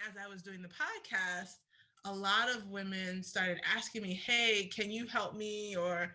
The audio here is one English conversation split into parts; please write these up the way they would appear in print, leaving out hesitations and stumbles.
as I was doing the podcast, a lot of women started asking me, hey, can you help me? Or,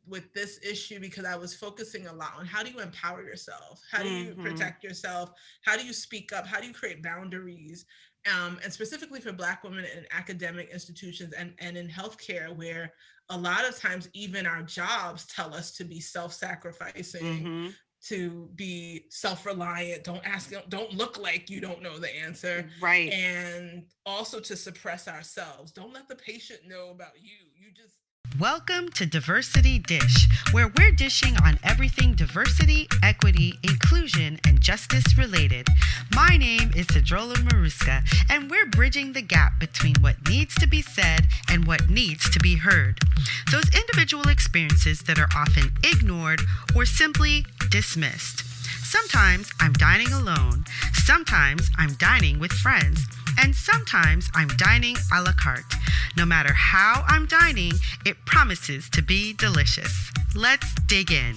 with this issue, because I was focusing a lot on how do you empower yourself? How do you Mm-hmm. protect yourself? How do you speak up? How do you create boundaries? And specifically for Black women in academic institutions and in healthcare, where a lot of times even our jobs tell us to be self-sacrificing, Mm-hmm. to be self-reliant, don't look like you don't know the answer, Right. and also to suppress ourselves. Don't let the patient know about you. You just Welcome to Diversity Dish, where we're dishing on everything diversity, equity, inclusion, and justice related. My name is Sedruola Maruska, and we're bridging the gap between what needs to be said and what needs to be heard. Those individual experiences that are often ignored or simply dismissed. Sometimes I'm dining alone, sometimes I'm dining with friends, and sometimes I'm dining a la carte. No matter how I'm dining, it promises to be delicious. Let's dig in.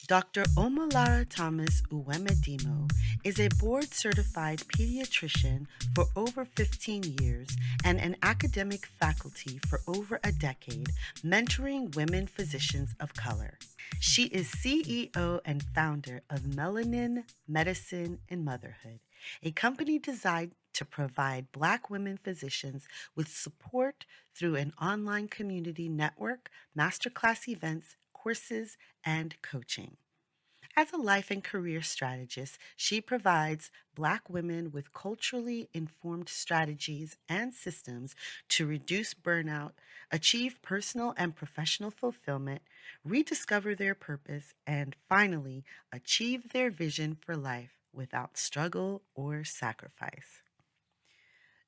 Dr. Omolara Thomas Uwemedimo is a board-certified pediatrician for over 15 years and an academic faculty for over a decade, mentoring women physicians of color. She is CEO and founder of Melanin Medicine and Motherhood, a company designed to provide Black women physicians with support through an online community network, masterclass events, courses, and coaching. As a life and career strategist, she provides Black women with culturally informed strategies and systems to reduce burnout, achieve personal and professional fulfillment, rediscover their purpose, and finally, achieve their vision for life without struggle or sacrifice.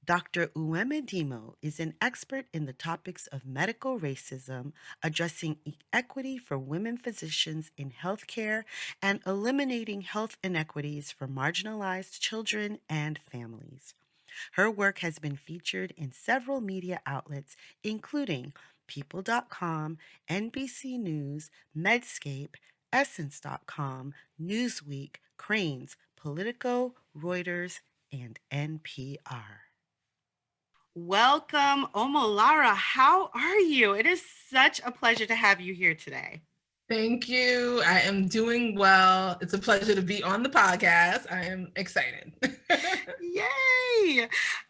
Dr. Uwemedimo is an expert in the topics of medical racism, addressing equity for women physicians in healthcare, and eliminating health inequities for marginalized children and families. Her work has been featured in several media outlets, including People.com, NBC News, Medscape, Essence.com, Newsweek, Cranes, Politico, Reuters, and NPR. Welcome, Omolara. How are you? It is such a pleasure to have you here today. thank you. I am doing well. It's a pleasure to be on the podcast. I am excited. Yay!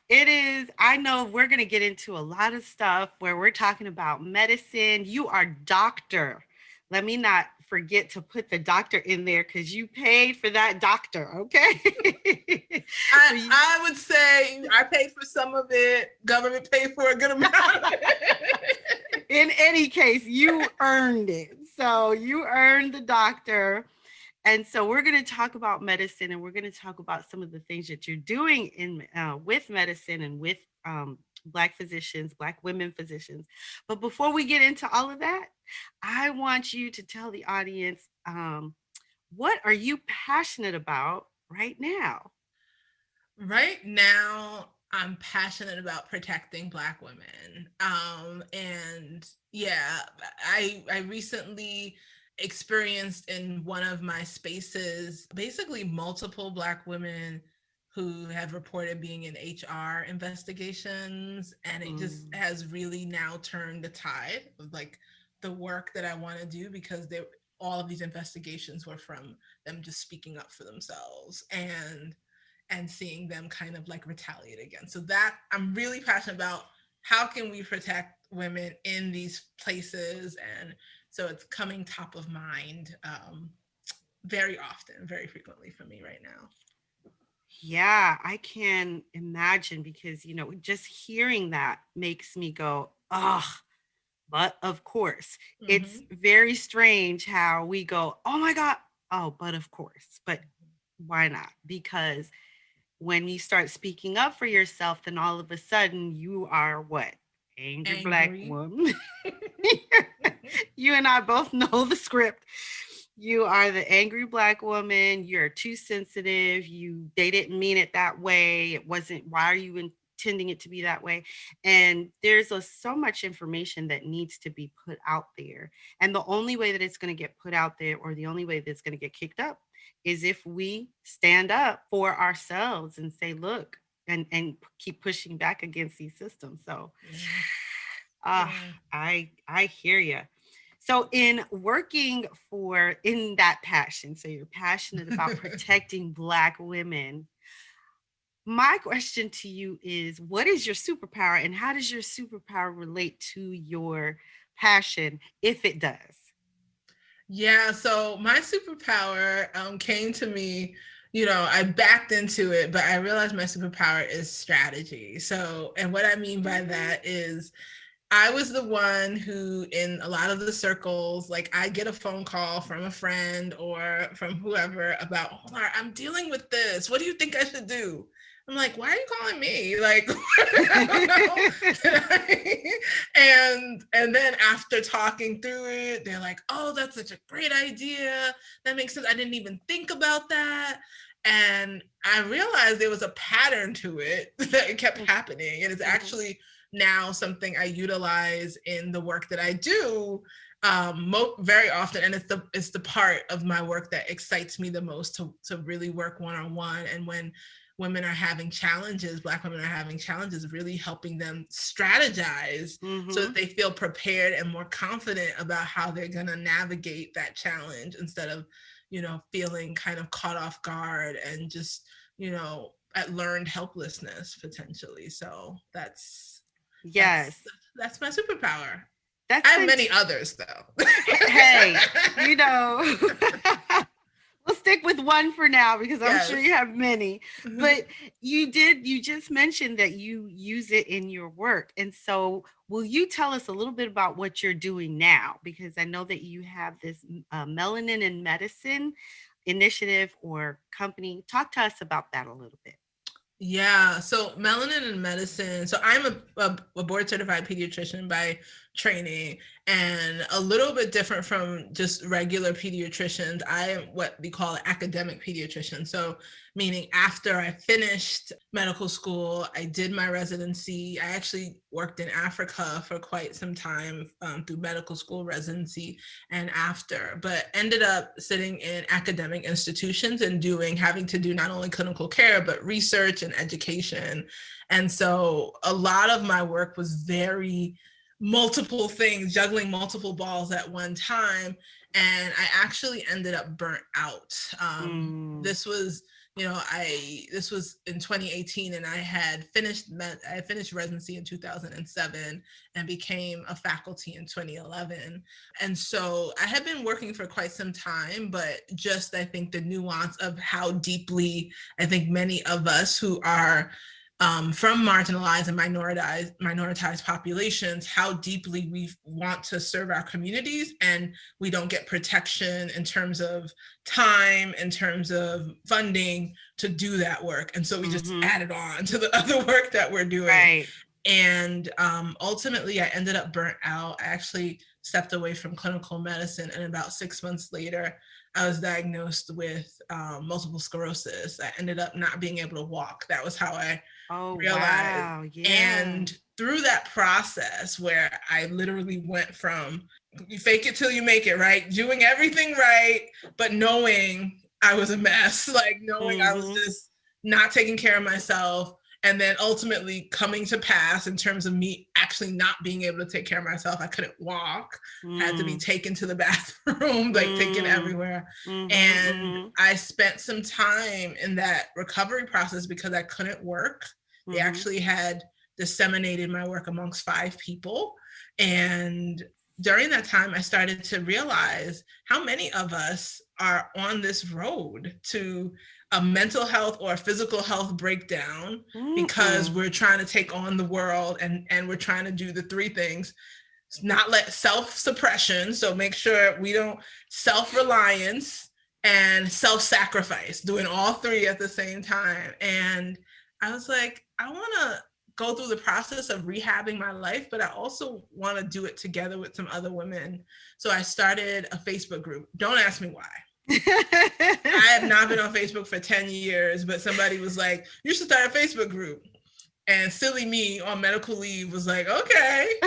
It is. I know we're going to get into a lot of stuff where we're talking about medicine. You are doctor. Let me not forget to put the doctor in there because you paid for that doctor, okay? So I would say I paid for some of it. Government paid for a good amount. in any case, you earned it. So you earned the doctor. And so we're going to talk about medicine, and we're going to talk about some of the things that you're doing in with medicine and with Black physicians, Black women physicians. But before we get into all of that, I want you to tell the audience, what are you passionate about right now? Right now, I'm passionate about protecting Black women. And yeah, I recently experienced in one of my spaces basically multiple Black women who have reported being in HR investigations, and it just Mm. has really now turned the tide of like the work that I want to do, because they all of these investigations were from them just speaking up for themselves and seeing them kind of like retaliate again. So that I'm really passionate about, how can we protect women in these places? And so it's coming top of mind very often, very frequently for me right now. Yeah, I can imagine because, just hearing that makes me go, oh, but of course. It's Mm-hmm. very strange how we go, oh my God, oh, but of course. But why not? Because when you start speaking up for yourself, then all of a sudden you are what? Angry Black Angry. woman. You and I both know the script. You are the angry Black woman. You're too sensitive. They didn't mean it that way. It wasn't, why are you tending it to be that way. And there's so much information that needs to be put out there. And the only way that it's going to get put out there, or the only way that's going to get kicked up, is if we stand up for ourselves and say, look, and keep pushing back against these systems. So I hear you. So in working in that passion, so you're passionate about protecting Black women. My question to you is, what is your superpower, and how does your superpower relate to your passion, if it does? Yeah, so my superpower came to me, I backed into it, but I realized my superpower is strategy. So, and what I mean by that is I was the one who, in a lot of the circles, like I get a phone call from a friend or from whoever about, Omolara, I'm dealing with this. What do you think I should do? I'm like, why are you calling me? Like, and then after talking through it, they're like, oh, that's such a great idea. That makes sense. I didn't even think about that. And I realized there was a pattern to it that it kept happening. And it's actually now something I utilize in the work that I do very often. And it's the part of my work that excites me the most to really work one-on-one. And when women are having challenges, Black women are having challenges, really helping them strategize so that they feel prepared and more confident about how they're going to navigate that challenge, instead of, feeling kind of caught off guard and just, at learned helplessness potentially. So that's my superpower. I have many others though. Hey, we'll stick with one for now, because I'm sure you have many. But you just mentioned that you use it in your work. And so will you tell us a little bit about what you're doing now? Because I know that you have this Melanin in Medicine initiative or company. Talk to us about that a little bit. Yeah, so Melanin in Medicine. So I'm a board certified pediatrician by training, and a little bit different from just regular pediatricians. I am what we call an academic pediatrician. So meaning after I finished medical school, I did my residency. I actually worked in Africa for quite some time through medical school residency and after, but ended up sitting in academic institutions and having to do not only clinical care, but research and education. And so a lot of my work was very multiple things, juggling multiple balls at one time. And I actually ended up burnt out. This was this was in 2018, and I had finished residency in 2007 and became a faculty in 2011. And so I had been working for quite some time, but just, I think, the nuance of how deeply, I think many of us who are from marginalized and minoritized populations, how deeply we want to serve our communities, and we don't get protection in terms of time, in terms of funding to do that work. And so we just add it on to the other work that we're doing. Right. And ultimately, I ended up burnt out. I actually stepped away from clinical medicine, and about 6 months later, I was diagnosed with multiple sclerosis. I ended up not being able to walk. That was how I realized. Wow. Yeah. And through that process, where I literally went from you fake it till you make it, right? Doing everything right, but knowing I was a mess, like knowing I was just not taking care of myself. And then ultimately coming to pass in terms of me actually not being able to take care of myself. I couldn't walk, had to be taken to the bathroom, like taken everywhere. And I spent some time in that recovery process because I couldn't work. They actually had disseminated my work amongst 5 people. And during that time, I started to realize how many of us are on this road to a mental health or a physical health breakdown because we're trying to take on the world, and we're trying to do the 3 things. Not let self-suppression, so make sure we don't self-reliance and self-sacrifice, doing all 3 at the same time. And I was like, I want to go through the process of rehabbing my life, but I also want to do it together with some other women. So I started a Facebook group. Don't ask me why. I have not been on Facebook for 10 years, but somebody was like, you should start a Facebook group. And silly me on medical leave was like, okay.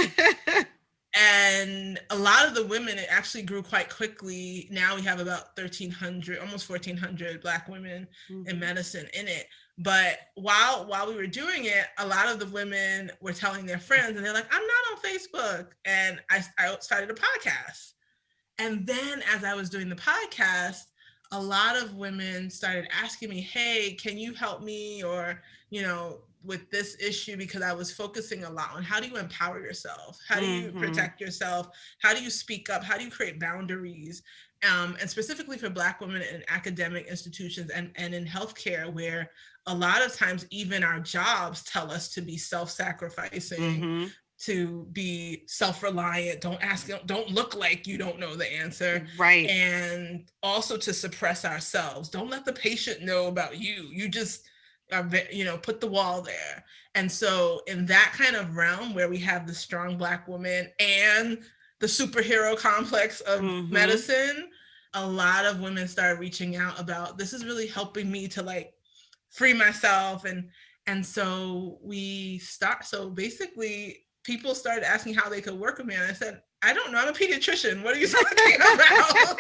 And a lot of the women, it actually grew quite quickly. Now we have about 1,300, almost 1,400 Black women in medicine in it. But while we were doing it, a lot of the women were telling their friends, and they're like, I'm not on Facebook. And I started a podcast. And then as I was doing the podcast, a lot of women started asking me, hey, can you help me? Or, you know, with this issue, because I was focusing a lot on how do you empower yourself? How do you protect yourself? How do you speak up? How do you create boundaries? And specifically for Black women in academic institutions and in healthcare, where a lot of times even our jobs tell us to be self-sacrificing, to be self-reliant, don't look like you don't know the answer. Right. And also to suppress ourselves. Don't let the patient know about you. You just, put the wall there. And so in that kind of realm where we have the strong Black woman and the superhero complex of medicine, a lot of women started reaching out about, this is really helping me to like free myself. And so so basically people started asking how they could work with me. And I said, I don't know, I'm a pediatrician. What are you talking about?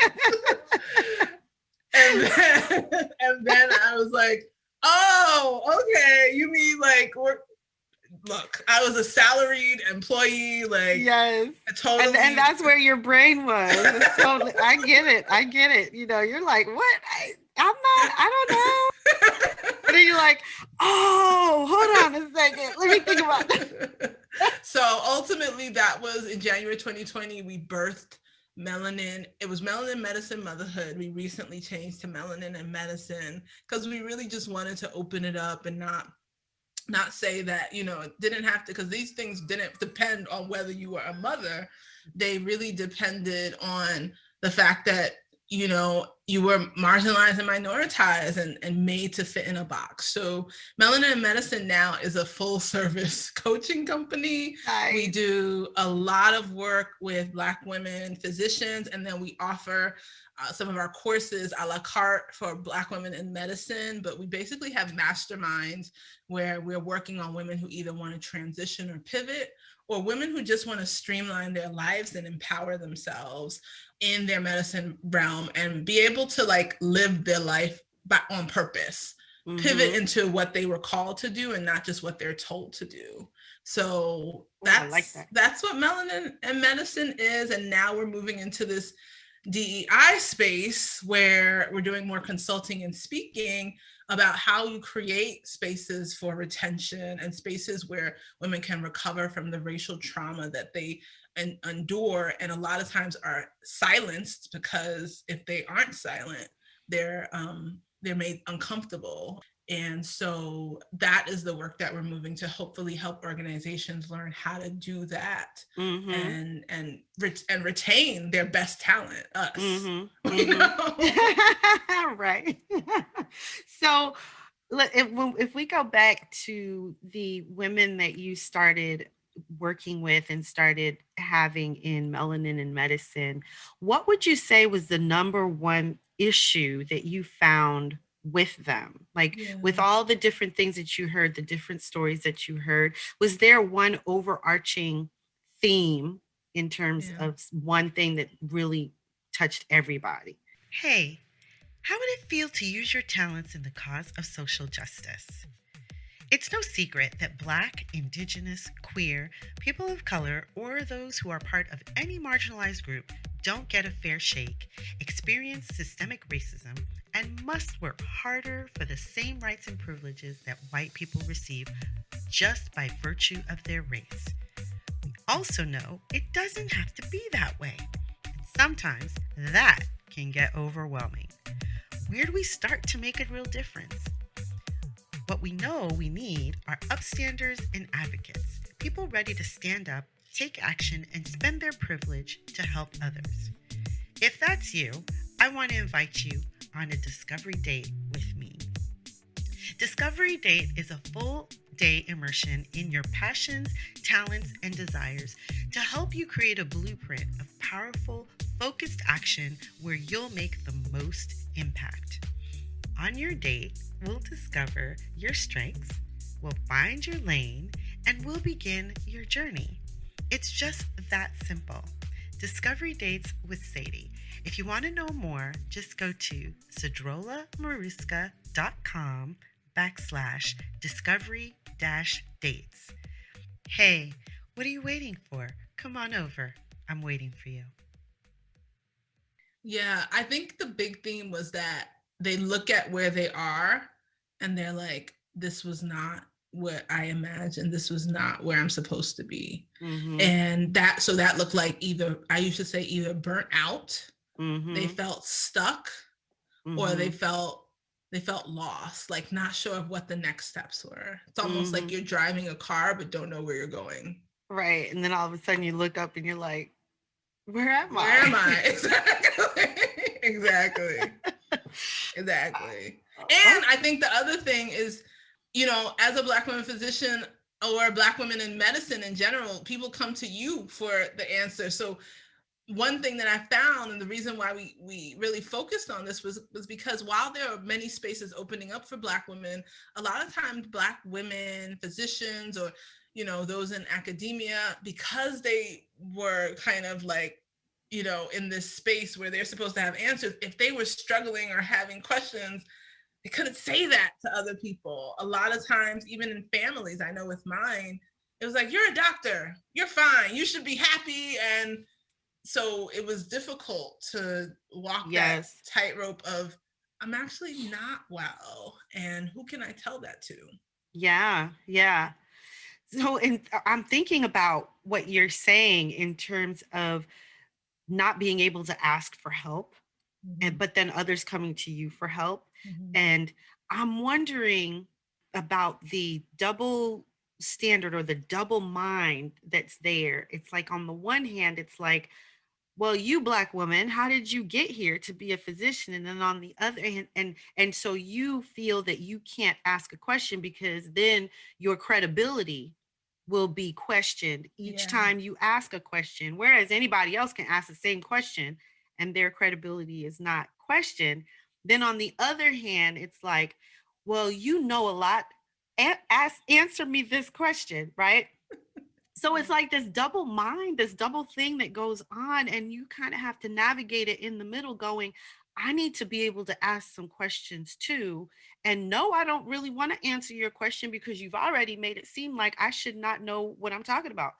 and then I was like, oh, okay. You mean like, look, I was a salaried employee, like, yes, totally. And that's where your brain was. Totally, I get it. You know, you're like, what? I don't know. And then you're like, oh, hold on a second. Let me think about that. So ultimately, that was in January 2020, we birthed Melanin. It was Melanin Medicine Motherhood. We recently changed to Melanin and Medicine because we really just wanted to open it up and not say that, it didn't have to, because these things didn't depend on whether you were a mother. They really depended on the fact that, you were marginalized and minoritized and made to fit in a box. So Melanin and Medicine now is a full service coaching company. Nice. We do a lot of work with Black women physicians, and then we offer some of our courses a la carte for Black women in medicine. But we basically have masterminds where we're working on women who either want to transition or pivot, or women who just want to streamline their lives and empower themselves in their medicine realm and be able to like live their life on purpose, pivot into what they were called to do and not just what they're told to do. So that's what Melanin and Medicine is. And now we're moving into this DEI space where we're doing more consulting and speaking about how you create spaces for retention and spaces where women can recover from the racial trauma that they endure, and a lot of times are silenced, because if they aren't silent, they're made uncomfortable. And so that is the work that we're moving to hopefully help organizations learn how to do that and retain their best talent, us. Right. So if we go back to the women that you started working with and started having in Melanin and Medicine, what would you say was the number one issue that you found with them? Like, with all the different things that you heard, the different stories that you heard, was there one overarching theme in terms of one thing that really touched everybody? Hey, how would it feel to use your talents in the cause of social justice? It's no secret that Black, Indigenous, queer, people of color, or those who are part of any marginalized group don't get a fair shake, experience systemic racism, and must work harder for the same rights and privileges that white people receive just by virtue of their race. We also know it doesn't have to be that way. And sometimes that can get overwhelming. Where do we start to make a real difference? What we know we need are upstanders and advocates, people ready to stand up, take action, and spend their privilege to help others. If that's you, I want to invite you on a discovery date with me. Discovery Date is a full day immersion in your passions, talents, and desires to help you create a blueprint of powerful, focused action where you'll make the most impact. On your date, we'll discover your strengths, will find your lane and we'll begin your journey. It's just that simple. Discovery Dates with Sedie. If you want to know more, just go to sedruolamaruska.com/discovery-dates. Hey, what are you waiting for? Come on over. I'm waiting for you. Yeah, I think the big theme was that they look at where they are and they're like, this was not what I imagined. This was not where I'm supposed to be. Mm-hmm. And that looked like I used to say either burnt out, they felt stuck, or they felt lost, like not sure of what the next steps were. It's almost like you're driving a car but don't know where you're going. Right. And then all of a sudden you look up and you're like, where am I? Where am I? Exactly. Exactly. And I think the other thing is, as a Black woman physician or Black women in medicine in general, people come to you for the answer. So one thing that I found, and the reason why we really focused on this was because while there are many spaces opening up for Black women, a lot of times Black women physicians or those in academia, because they were kind of like in this space where they're supposed to have answers, if they were struggling or having questions, they couldn't say that to other people. A lot of times, even in families, I know with mine, it was like, you're a doctor, you're fine, you should be happy. And so it was difficult to walk that tightrope of, I'm actually not well, and who can I tell that to? Yeah. So I'm thinking about what you're saying in terms of not being able to ask for help, but then others coming to you for help. And I'm wondering about the double standard or the double mind that's there. It's like, on the one hand, it's like, well, you Black woman, how did you get here to be a physician? And then on the other hand, and so you feel that you can't ask a question because then your credibility will be questioned each time you ask a question, whereas anybody else can ask the same question and their credibility is not questioned. Then on the other hand, it's like, well, you know a lot, answer me this question, right? So it's like this double mind, this double thing that goes on, and you kind of have to navigate it in the middle going, I need to be able to ask some questions too. And no, I don't really want to answer your question because you've already made it seem like I should not know what I'm talking about.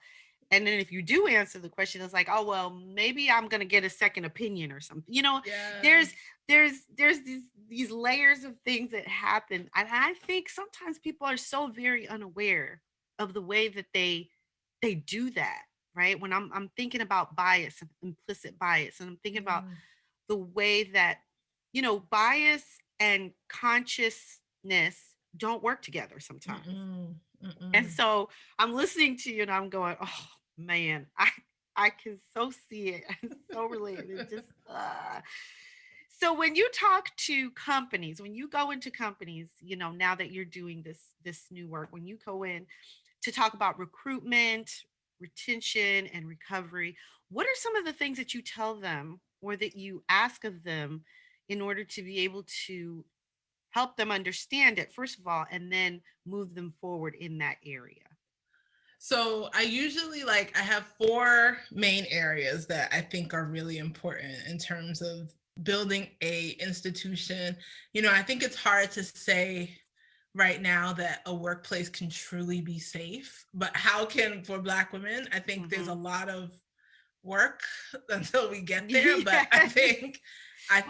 And then if you do answer the question, it's like, oh, well, maybe I'm going to get a second opinion or something. There's these layers of things that happen. And I think sometimes people are so very unaware of the way that they do that, right? When I'm thinking about bias, implicit bias, and I'm thinking about the way that, bias and consciousness don't work together sometimes. And so I'm listening to you and I'm going, oh man, I can so see it. I'm so related. Just So when you talk to companies, when you go into companies, now that you're doing this new work, when you go in to talk about recruitment, retention, and recovery, what are some of the things that you tell them or that you ask of them in order to be able to help them understand it, first of all, and then move them forward in that area? So I usually I have 4 main areas that I think are really important in terms of building a institution. I think it's hard to say right now that a workplace can truly be safe, but how can, for Black women, I think there's a lot of work until we get there. But I think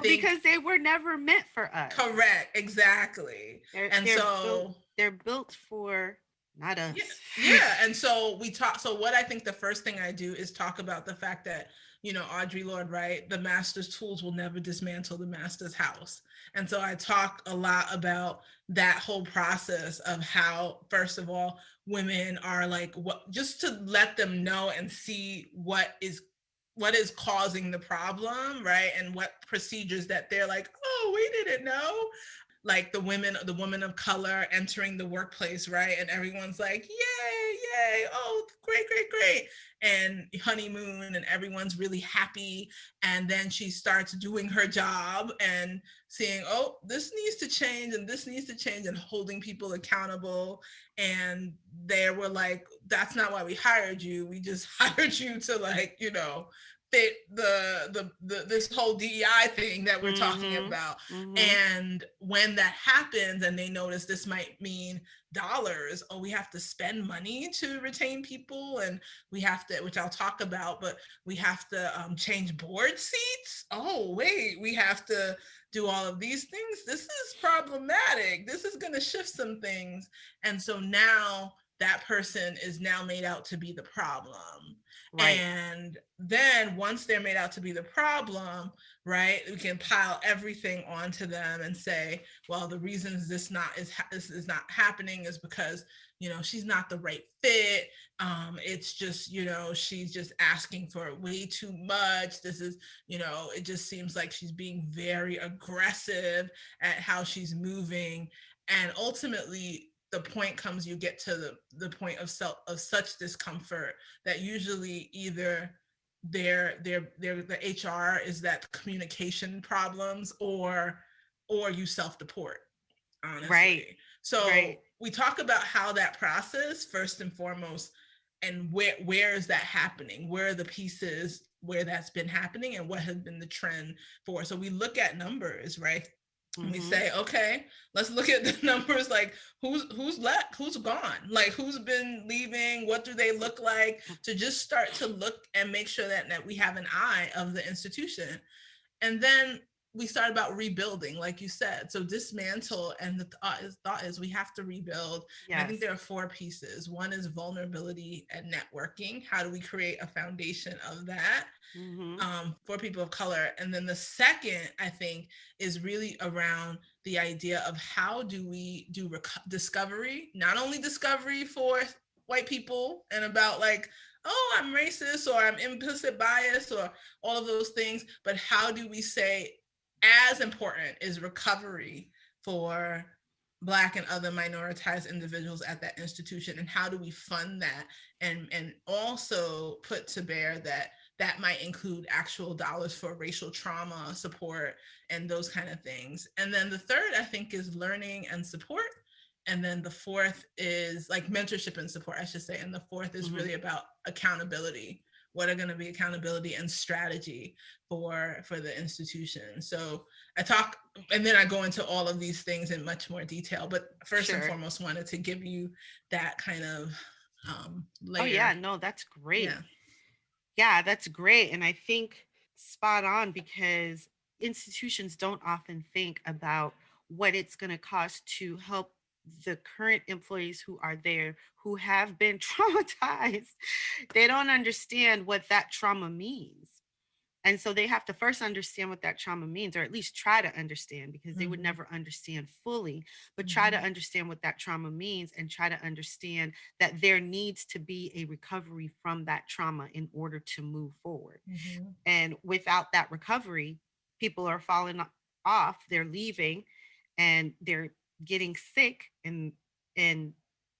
because they were never meant for us. Correct, exactly. They're built for not us. Yeah. And so what I think the first thing I do is talk about the fact that, Audre Lorde, right? The master's tools will never dismantle the master's house. And so I talk a lot about that whole process of how, first of all, women are just to let them know and see what is causing the problem, right? And what procedures that they're like, oh, we didn't know. like the woman of color entering the workplace, right? And everyone's like, yay, yay, oh, great, great, great. And honeymoon, and everyone's really happy. And then she starts doing her job and seeing, oh, this needs to change and this needs to change, and holding people accountable. And they were like, that's not why we hired you. We just hired you to, like, you know, fit the this whole DEI thing that we're talking about. And when that happens and they notice this might mean dollars, oh, we have to spend money to retain people, and we have to, which I'll talk about, but we have to change board seats. Oh, wait, we have to do all of these things. This is problematic. This is going to shift some things. And so now that person is now made out to be the problem. Right. And then once they're made out to be the problem, right, we can pile everything onto them and say, well, the reasons this is not happening is because, you know, she's not the right fit. It's just, you know, she's just asking for way too much. This is, you know, it just seems like she's being very aggressive at how she's moving. And ultimately, the point comes, you get to the point of such discomfort that usually either the HR is that communication problems, or you self-deport, honestly. Right. So we talk about how that process, first and foremost, and where is that happening? Where are the pieces where that's been happening, and what has been the trend for? So we look at numbers, right? And we say, okay, let's look at the numbers, like who's left, who's gone, like who's been leaving, what do they look like, to just start to look and make sure that we have an eye of the institution. And then we start about rebuilding, like you said. So dismantle, and the thought is we have to rebuild. Yes. I think there are 4 pieces. One is vulnerability and networking. How do we create a foundation of that for people of color? And then the second, I think, is really around the idea of how do we do discovery, not only discovery for white people and about like, oh, I'm racist, or I'm implicit bias, or all of those things, but how do we say, as important is recovery for Black and other minoritized individuals at that institution, and how do we fund that, and also put to bear that might include actual dollars for racial trauma support and those kind of things. And then the third, I think, is learning and support. And then the fourth is like mentorship and support, I should say. And the fourth is really about accountability. What are going to be accountability and strategy for the institution? So I talk, and then I go into all of these things in much more detail. But first and foremost, wanted to give you that kind of layer. Oh yeah, no, that's great. Yeah, that's great. And I think spot on, because institutions don't often think about what it's going to cost to help the current employees who are there, who have been traumatized. They don't understand what that trauma means. And so they have to first understand what that trauma means, or at least try to understand, because they would never understand fully, but try to understand what that trauma means, and try to understand that there needs to be a recovery from that trauma in order to move forward. And without that recovery, people are falling off, they're leaving, and they're getting sick, and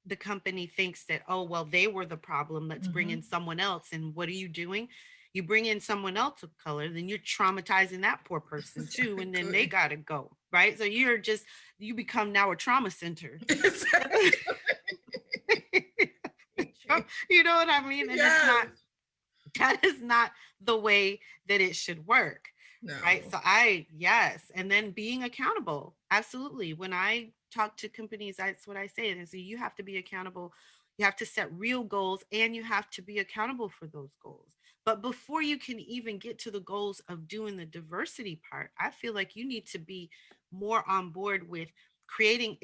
the company thinks that, oh, well, they were the problem, let's bring in someone else. And what are you doing? You bring in someone else of color, then you're traumatizing that poor person too, and then they gotta go, right? So you become now a trauma center. You know what I mean? And that is not the way that it should work. No. Right. So and then being accountable. Absolutely. When I talk to companies, that's what I say. And so you have to be accountable. You have to set real goals, and you have to be accountable for those goals. But before you can even get to the goals of doing the diversity part, I feel like you need to be more on board with creating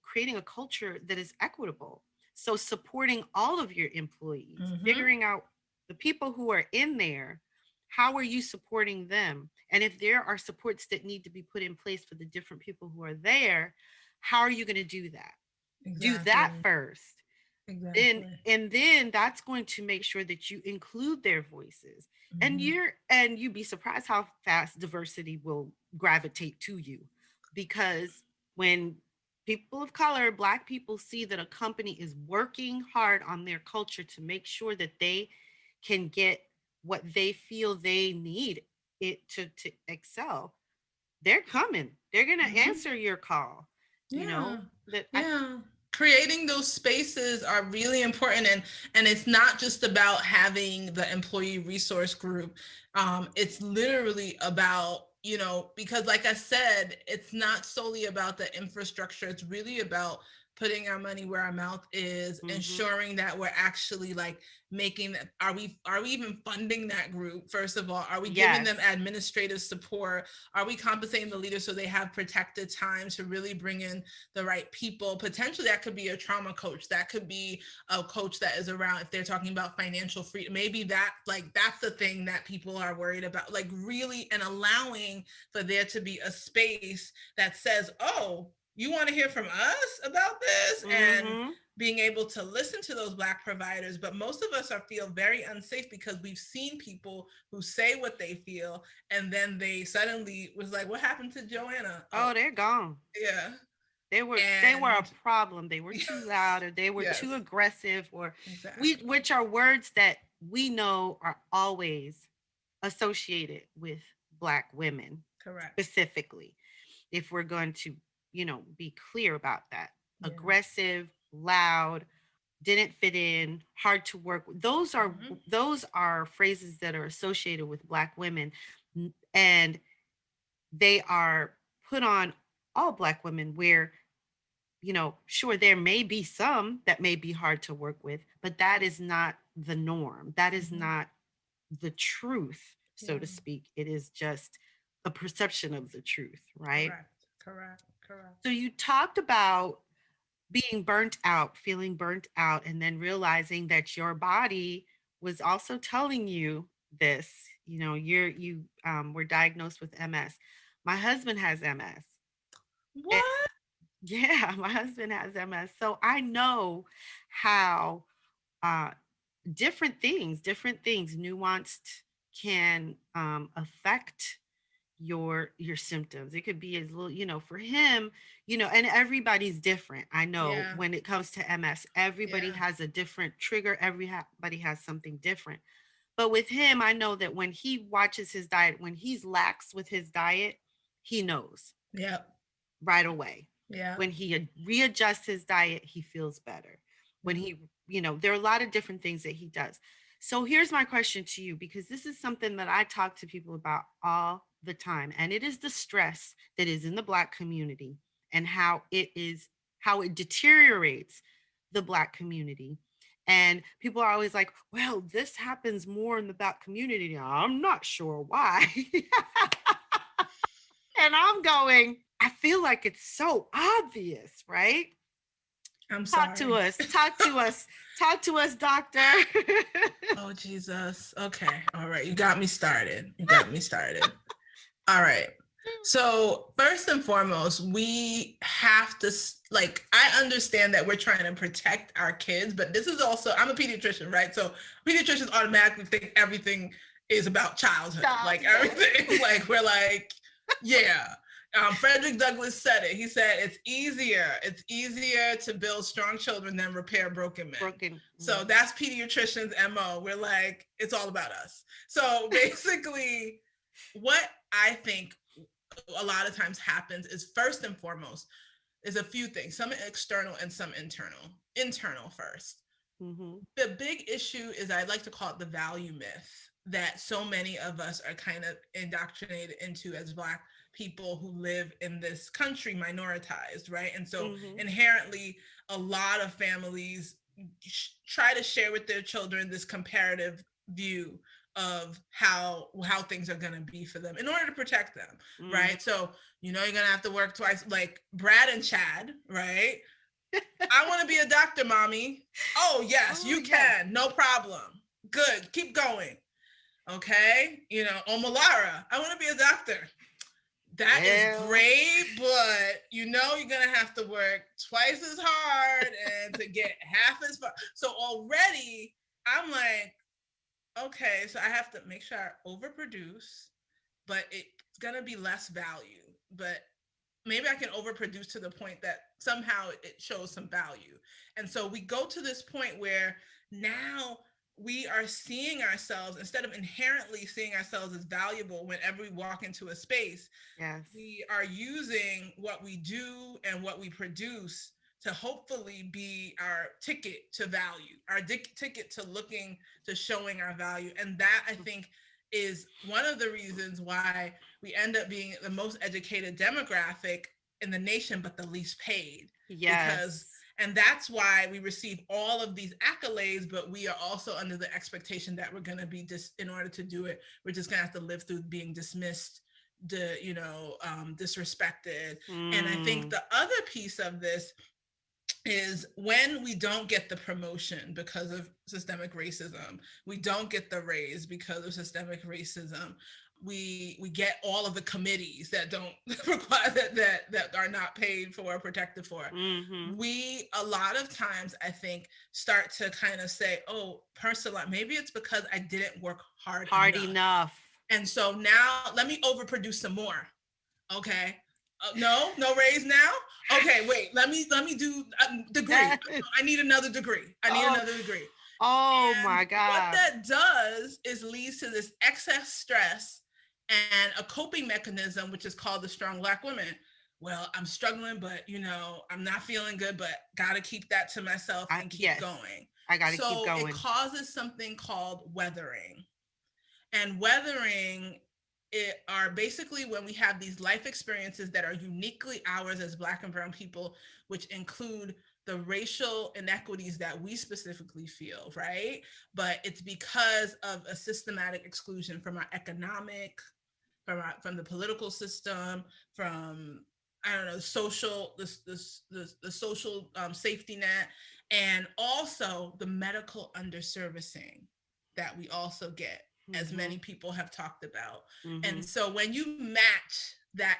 creating a culture that is equitable. So supporting all of your employees, figuring out the people who are in there, how are you supporting them? And if there are supports that need to be put in place for the different people who are there, how are you going to do that? Exactly. Do that first. Exactly. And then that's going to make sure that you include their voices. And you'd be surprised how fast diversity will gravitate to you. because when people of color, Black people, see that a company is working hard on their culture to make sure that they can get what they feel they need it to excel, they're coming. They're going to Mhm. answer your call. You Yeah. know, that I, Yeah. Creating those spaces are really important, and it's not just about having the employee resource group. It's literally about, because like I said, it's not solely about the infrastructure. It's really about putting our money where our mouth is, mhm. ensuring that we're actually like making that. Are we even funding that group? First of all, are we giving Yes. them administrative support? Are we compensating the leaders so they have protected time to really bring in the right people? Potentially that could be a trauma coach, that could be a coach that is around, if they're talking about financial freedom, maybe that's the thing that people are worried about, like really, and allowing for there to be a space that says, oh, you want to hear from us about this, and Mhm. being able to listen to those Black providers. But most of us feel very unsafe because we've seen people who say what they feel, and then they suddenly was like, what happened to Joanna? Oh, Oh, they're gone. yeah. They were a And problem. They were too loud, or they were yes, too aggressive, or exactly. which are words that we know are always associated with Black women Correct. specifically. If we're going to, be clear about that. Yeah. Aggressive, loud, didn't fit in, hard to work with. Mhm. Those are phrases that are associated with Black women, and they are put on all Black women, where, sure, there may be some that may be hard to work with, but that is not the norm. That is Mhm. not the truth, so Yeah. to speak. It is just a perception of the truth, right? Correct. Correct. Correct. So you talked about being burnt out, feeling burnt out, and then realizing that your body was also telling you this. You were diagnosed with MS. My husband has MS. What? Yeah, my husband has MS. So I know how uh, different things, nuanced, can affect your symptoms. It could be as little, for him, and everybody's different. I know Yeah. when it comes to MS, everybody Yeah. has a different trigger. Everybody has something different. But with him, I know that when he watches his diet, when he's lax with his diet, he knows Yep. right away. Yep. When he readjusts his diet, he feels better. When Yep. there are a lot of different things that he does. So here's my question to you, because this is something that I talk to people about all the time, and it is the stress that is in the Black community, and how it deteriorates the Black community. And people are always like, well, this happens more in the Black community. I'm not sure why. And I'm going, I feel like it's so obvious, right? I'm Talk to sorry. us. Talk to us. Talk to us, doctor. Oh, Jesus. Okay. All right. You got me started. You got me started. All right. So, first and foremost, we have to, like, I understand that we're trying to protect our kids, but this is also, I'm a pediatrician, right? So, pediatricians automatically think everything is about childhood. Like, Yes. everything, like, we're like, yeah. Frederick Douglass said it. He said, it's easier to build strong children than repair broken men. Broken. So that's pediatricians' MO. We're like, it's all about us. So basically, what I think a lot of times happens is, first and foremost, is a few things, some external and some internal. Internal first. Mm-hmm. The big issue is, I like to call it the value myth, that so many of us are kind of indoctrinated into as Black people who live in this country, minoritized, right? And so Mm-hmm. inherently, a lot of families try to share with their children this comparative view of how things are going to be for them in order to protect them, Mm-hmm. right? So you're going to have to work twice, like Brad and Chad, right? I want to be a doctor, mommy. Oh, yes, Oh, you yes. can. No problem. Good. Keep going. Okay. Omolara, I want to be a doctor. That is great, but you're going to have to work twice as hard and to get half as far. So already I'm like, okay, so I have to make sure I overproduce, but it's going to be less value. But maybe I can overproduce to the point that somehow it shows some value. And so we go to this point where now we are seeing ourselves, instead of inherently seeing ourselves as valuable whenever we walk into a space, Yes. we are using what we do and what we produce to hopefully be our ticket to value, our ticket to looking, to showing our value. And that, I think, is one of the reasons why we end up being the most educated demographic in the nation, but the least paid. Because, Yes. and that's why we receive all of these accolades, but we are also under the expectation that we're going to be in order to do it, we're just going to have to live through being dismissed, disrespected. And I think the other piece of this is when we don't get the promotion because of systemic racism, we don't get the raise because of systemic racism, we get all of the committees that don't require that are not paid for or protected for. We a lot of times, I think, start to kind of say, oh, personally, maybe it's because I didn't work hard enough. And so now let me overproduce some more. Okay. No raise now. Okay, wait. Let me do degree. Yes. I need another degree. Another degree. Oh and my God. What that does is leads to this excess stress and a coping mechanism, which is called the strong Black woman. Well, I'm struggling, but I'm not feeling good, but gotta keep that to myself and keep going. I gotta keep going. So it causes something called weathering. And weathering are basically when we have these life experiences that are uniquely ours as Black and brown people, which include the racial inequities that we specifically feel, right? But it's because of a systematic exclusion from our economic, from the political system, from social, the social safety net, and also the medical underservicing that we also get, as many people have talked about. And so when you match that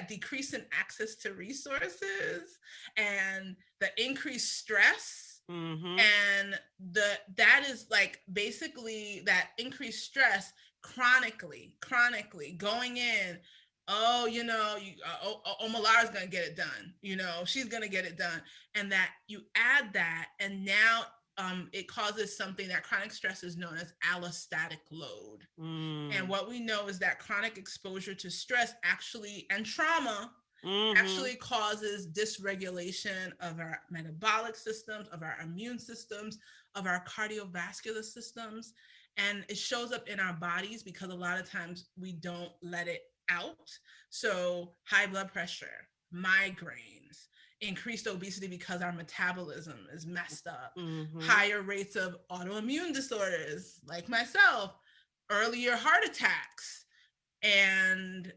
decrease in access to resources and the increased stress, and that is like basically that increased stress chronically going in. Oh, Omolara is going to get it done. She's going to get it done. And that you add that, and now it causes something that chronic stress is known as allostatic load. And what we know is that chronic exposure to stress and trauma actually causes dysregulation of our metabolic systems, of our immune systems, of our cardiovascular systems. And it shows up in our bodies because a lot of times we don't let it out. So high blood pressure, migraines, increased obesity because our metabolism is messed up, higher rates of autoimmune disorders like myself, earlier heart attacks. And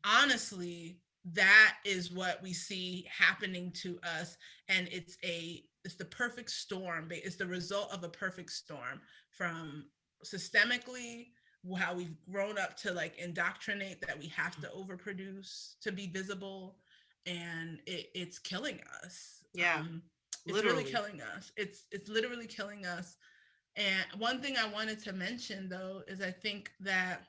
honestly, that is what we see happening to us. And it's the perfect storm. It's the result of a perfect storm from systemically, how we've grown up to like indoctrinate that we have to overproduce to be visible. And it's killing us. It's really killing us. It's literally killing us. And one thing I wanted to mention though is I think that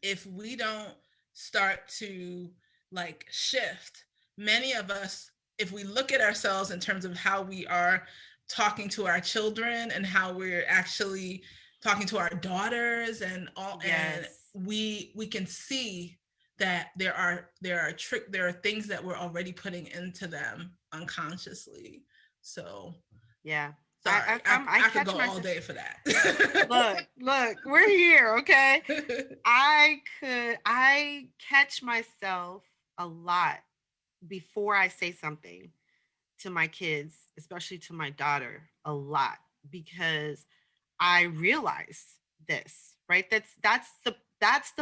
if we don't start to like shift, many of us, if we look at ourselves in terms of how we are talking to our children and how we're actually talking to our daughters and all, and we can see that there are things that we're already putting into them unconsciously. So sorry, I could go all day for that. look, we're here, okay? I catch myself a lot before I say something to my kids, especially to my daughter, a lot, because I realize this, right? That's the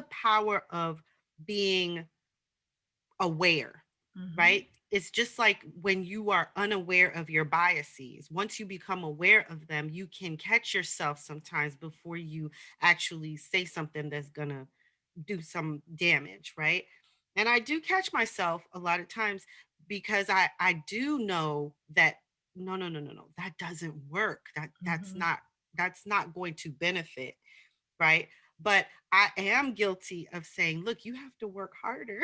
power of being aware, right? It's just like when you are unaware of your biases. Once you become aware of them, you can catch yourself sometimes before you actually say something that's gonna do some damage, right? And I do catch myself a lot of times because I do know that no, that doesn't work. That's not going to benefit, right? But I am guilty of saying, look, you have to work harder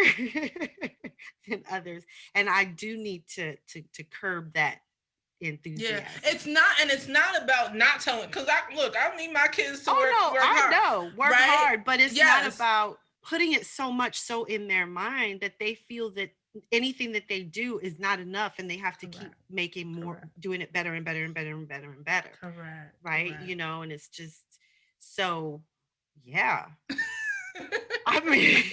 than others. And I do need to curb that Yeah, enthusiasm. it's not about not telling. Because I need my kids to Oh no, work I hard, know, work right? hard, but it's not Yes, about putting it so much so in their mind that they feel that anything that they do is not enough and they have to keep correct, making more, correct, doing it better and better and better and better and better. correct, Right? correct. And it's just so, yeah. I mean,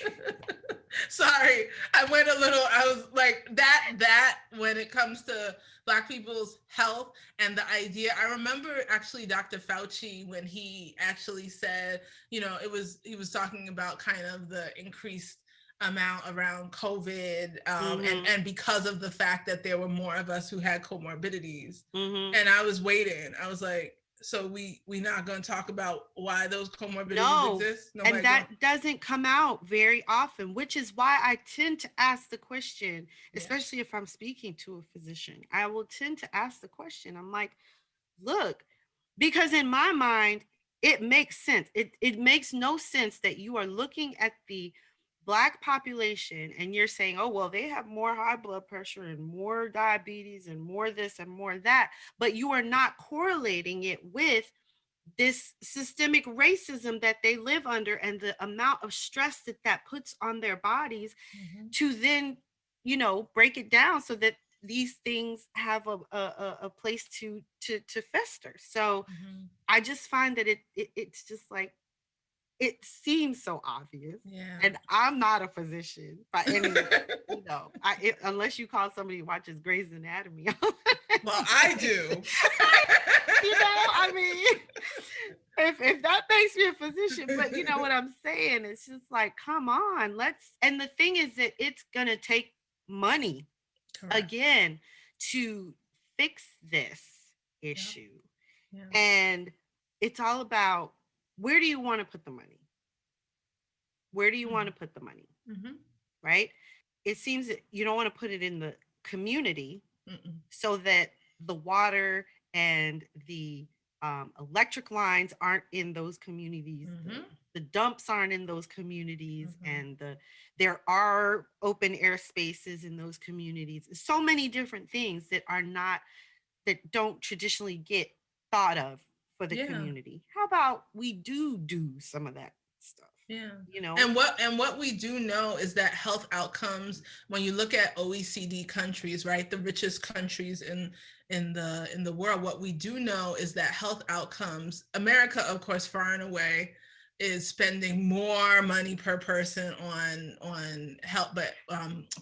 Sorry, I went a little. I was like that when it comes to Black people's health and the idea. I remember actually Dr. Fauci when he actually said, he was talking about kind of the increased amount around COVID, and because of the fact that there were more of us who had comorbidities, and I was waiting. I was like, so we not going to talk about why those comorbidities no. exist? And that doesn't come out very often, which is why I tend to ask the question, especially if I'm speaking to a physician. I will tend to ask the question. I'm like, look, because in my mind, it makes sense. It makes no sense that you are looking at the Black population and you're saying, oh, well, they have more high blood pressure and more diabetes and more this and more that, but you are not correlating it with this systemic racism that they live under and the amount of stress that that puts on their bodies to then, break it down so that these things have a place to fester. So I just find that it's just like, it seems so obvious. Yeah. And I'm not a physician by any unless you call somebody who watches Grey's Anatomy. Well, I do. I mean, if that makes me a physician, but you know what I'm saying? It's just like, come on, and the thing is that it's gonna take money. Correct. Again, to fix this issue. Yep. Yeah. And it's all about, where do you want to put the money? Where do you want to put the money? Right? It seems that you don't want to put it in the community so that the water and the electric lines aren't in those communities. The dumps aren't in those communities, and there are open air spaces in those communities. So many different things that don't traditionally get thought of for the community. How about we do some of that stuff? Yeah. And what we do know is that health outcomes, when you look at OECD countries, right, the richest countries in the world, what we do know is that health outcomes, America, of course, far and away, is spending more money per person on health, but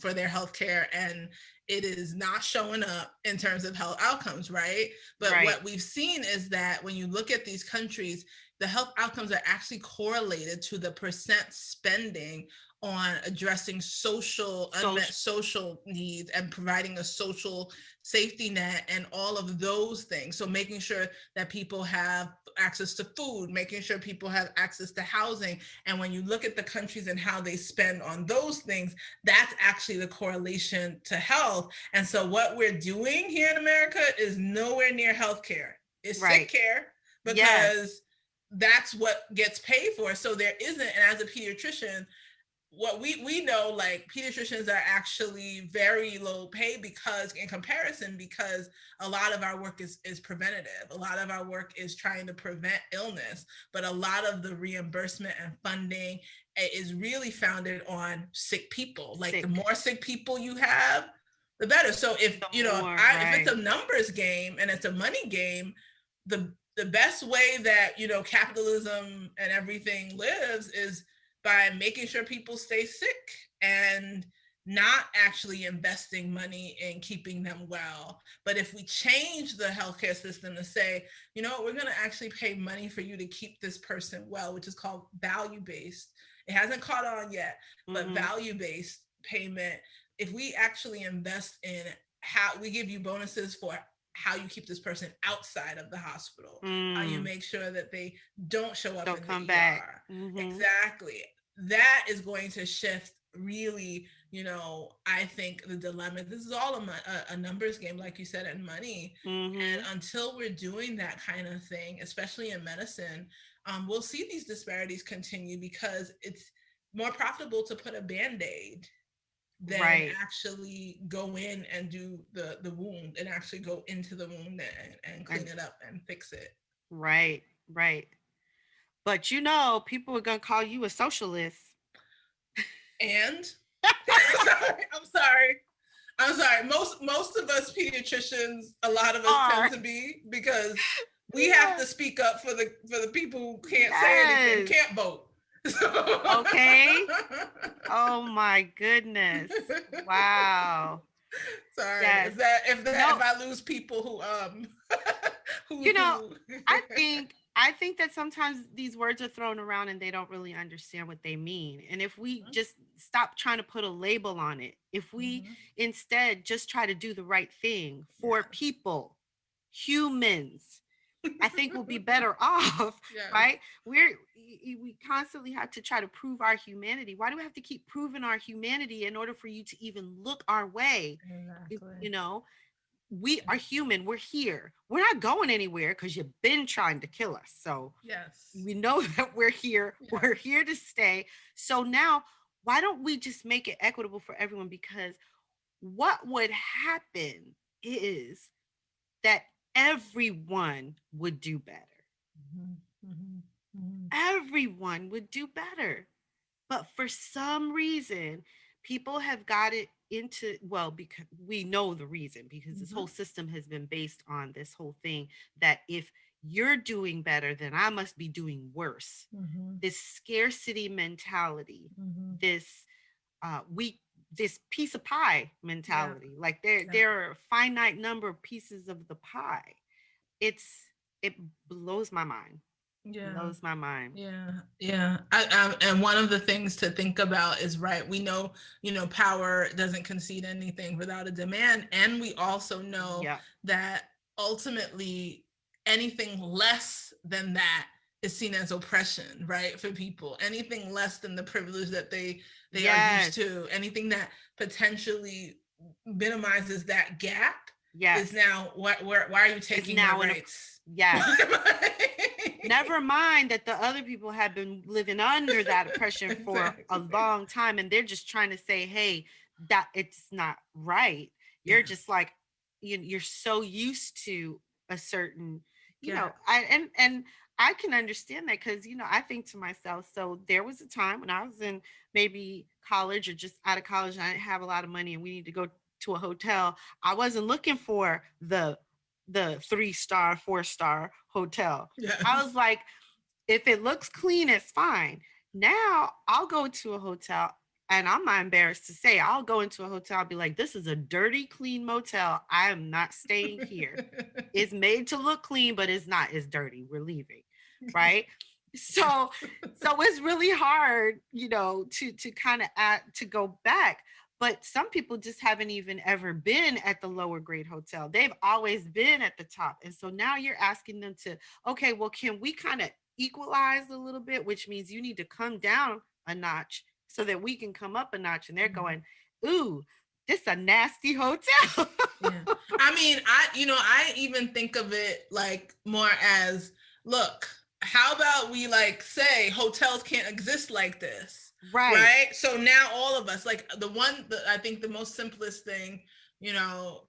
for their health care, and it is not showing up in terms of health outcomes, right? But what we've seen is that when you look at these countries, the health outcomes are actually correlated to the percent spending on addressing unmet social needs and providing a social safety net and all of those things. So making sure that people have access to food, making sure people have access to housing. And when you look at the countries and how they spend on those things, that's actually the correlation to health. And so what we're doing here in America is nowhere near healthcare. It's sick care, because that's what gets paid for. So there isn't, and as a pediatrician, what we know, like, pediatricians are actually very low paid because a lot of our work is preventative. A lot of our work is trying to prevent illness, but a lot of the reimbursement and funding is really founded on sick people. Like, the more sick people you have, the better. So if if it's a numbers game and it's a money game, the best way that capitalism and everything lives is by making sure people stay sick and not actually investing money in keeping them well. But if we change the healthcare system to say, we're going to actually pay money for you to keep this person well, which is called value-based. It hasn't caught on yet, but value-based payment. If we actually invest in how we give you bonuses for how you keep this person outside of the hospital, how you make sure that they don't show up and come back. Exactly. That is going to shift really, I think the dilemma. This is all a numbers game, like you said, and money. And until we're doing that kind of thing, especially in medicine, we'll see these disparities continue because it's more profitable to put a band-aid than Right. actually go in and do the wound and actually go into the wound and clean And it up and fix it. right, right. But people are gonna call you a socialist. And I'm sorry. I'm sorry. Most of us pediatricians, a lot of us tend Are. to be, because we have to Yes. speak up for the people who can't say anything, Yes. can't vote. Okay. Oh my goodness. Wow. Sorry. Yes. If No, I lose people who you know, who I think that sometimes these words are thrown around and they don't really understand what they mean. And if we just stop trying to put a label on it, if we Mhm. instead just try to do the right thing for Yeah. people, humans, I think we'll be better off, Yes. right? We constantly have to try to prove our humanity. Why do we have to keep proving our humanity in order for you to even look our way? Exactly. You know, we are human. We're here. We're not going anywhere because you've been trying to kill us. So Yes. we know that we're here. Yes. We're here to stay. So now, why don't we just make it equitable for everyone? Because what would happen is that everyone would do better. Mhm. Mhm. Mhm. Everyone would do better. But for some reason, people have got it into, well, because we know the reason, because this whole Mhm. system has been based on this whole thing that if you're doing better, then I must be doing worse. Mhm. This scarcity mentality, Mhm. this we this piece of pie Yeah. mentality. Like there Yeah. there are a finite number of pieces of the pie. It's it blows my mind. Yeah. Blows my mind. Yeah, yeah. And one of the things to think about is, right, we know, power doesn't concede anything without a demand. And we also know Yeah. that ultimately anything less than that is seen as oppression, right? For people, anything less than the privilege that they are used Yes. to, anything that potentially minimizes that gap Yes. is now, why are you Is taking my now in a rights? yes. Never mind that the other people have been living under that oppression for a Exactly. long time and they're just trying to say, hey, that it's not right. You're Yeah. just like you're so used to a certain, Yeah. and I can understand that because I think to myself, so there was a time when I was in maybe college or just out of college and I didn't have a lot of money and we need to go to a hotel. I wasn't looking for the 3-star, 4-star hotel. I was Yes. like, if it looks clean, it's fine. Now I'll go to a hotel and I'm not embarrassed to say I'll go into a hotel, I'll be like, this is a dirty, clean motel. I am not staying here. It's made to look clean, but it's not. It's dirty. We're leaving. Right. So it's really hard, to kind of to go back. But some people just haven't even ever been at the lower grade hotel. They've always been at the top. And so now you're asking them to, okay, well, can we kind of equalize a little bit, which means you need to come down a notch so that we can come up a notch. And they're going, ooh, this a nasty hotel. Yeah. I mean, I even think of it like more as, look, how about we like say hotels can't exist like this, Right. right? So now all of us, like I think the most simplest thing,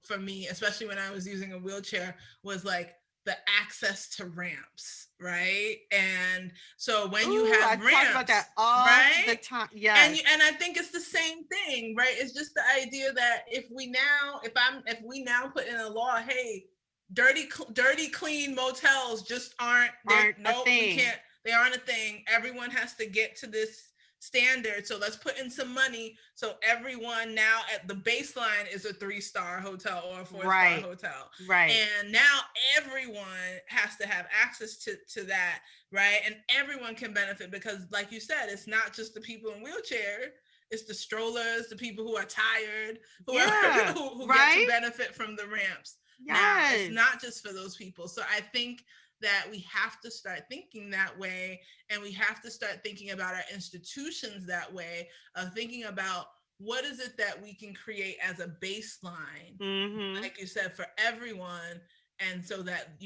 for me, especially when I was using a wheelchair, was like the access to ramps, right? And so when you Ooh, I have talk about ramps, that all the right? time. And Yes. and I think it's the same thing, right? It's just the idea that if we now put in a law, hey, dirty clean motels just aren't Aren't a no, we thing. can't, they aren't a thing. Everyone has to get to this standard. So let's put in some money so everyone now at the baseline is a 3-star hotel or a 4-star Right. hotel. Right. And now everyone has to have access to that, right? And everyone can benefit because, like you said, it's not just the people in wheelchair, it's the strollers, the people who are tired, who Yeah. are who get Right? to benefit from the ramps. Now Yes. it's not just for those people. So I think that we have to start thinking that way, and we have to start thinking about our institutions that way, of thinking about what is it that we can create as a baseline, Mm-hmm. like you said, for everyone. And so that,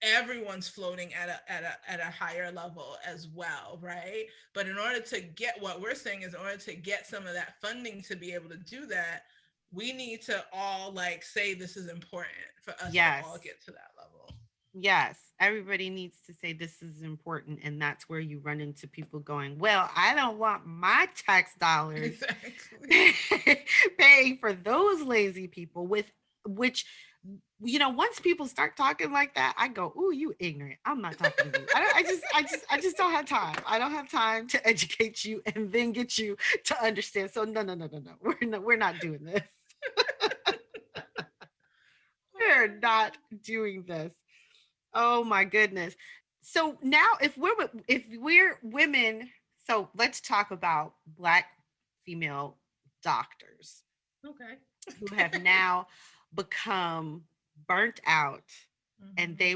everyone's floating at a higher level as well, right? But in order to get, what we're saying is, in order to get some of that funding to be able to do that, we need to all like say this is important for us to Yes. all get to that level. Yes, everybody needs to say this is important. And that's where you run into people going, well, I don't want my tax dollars Exactly. paying for those lazy people, with which, once people start talking like that, I go, ooh, you ignorant. I'm not talking to you. I just don't have time. I don't have time to educate you and then get you to understand. So no. We're not doing this. We're not doing this. Oh my goodness. So now if we're women, so let's talk about Black female doctors Okay. who have now become burnt out, and Mhm. they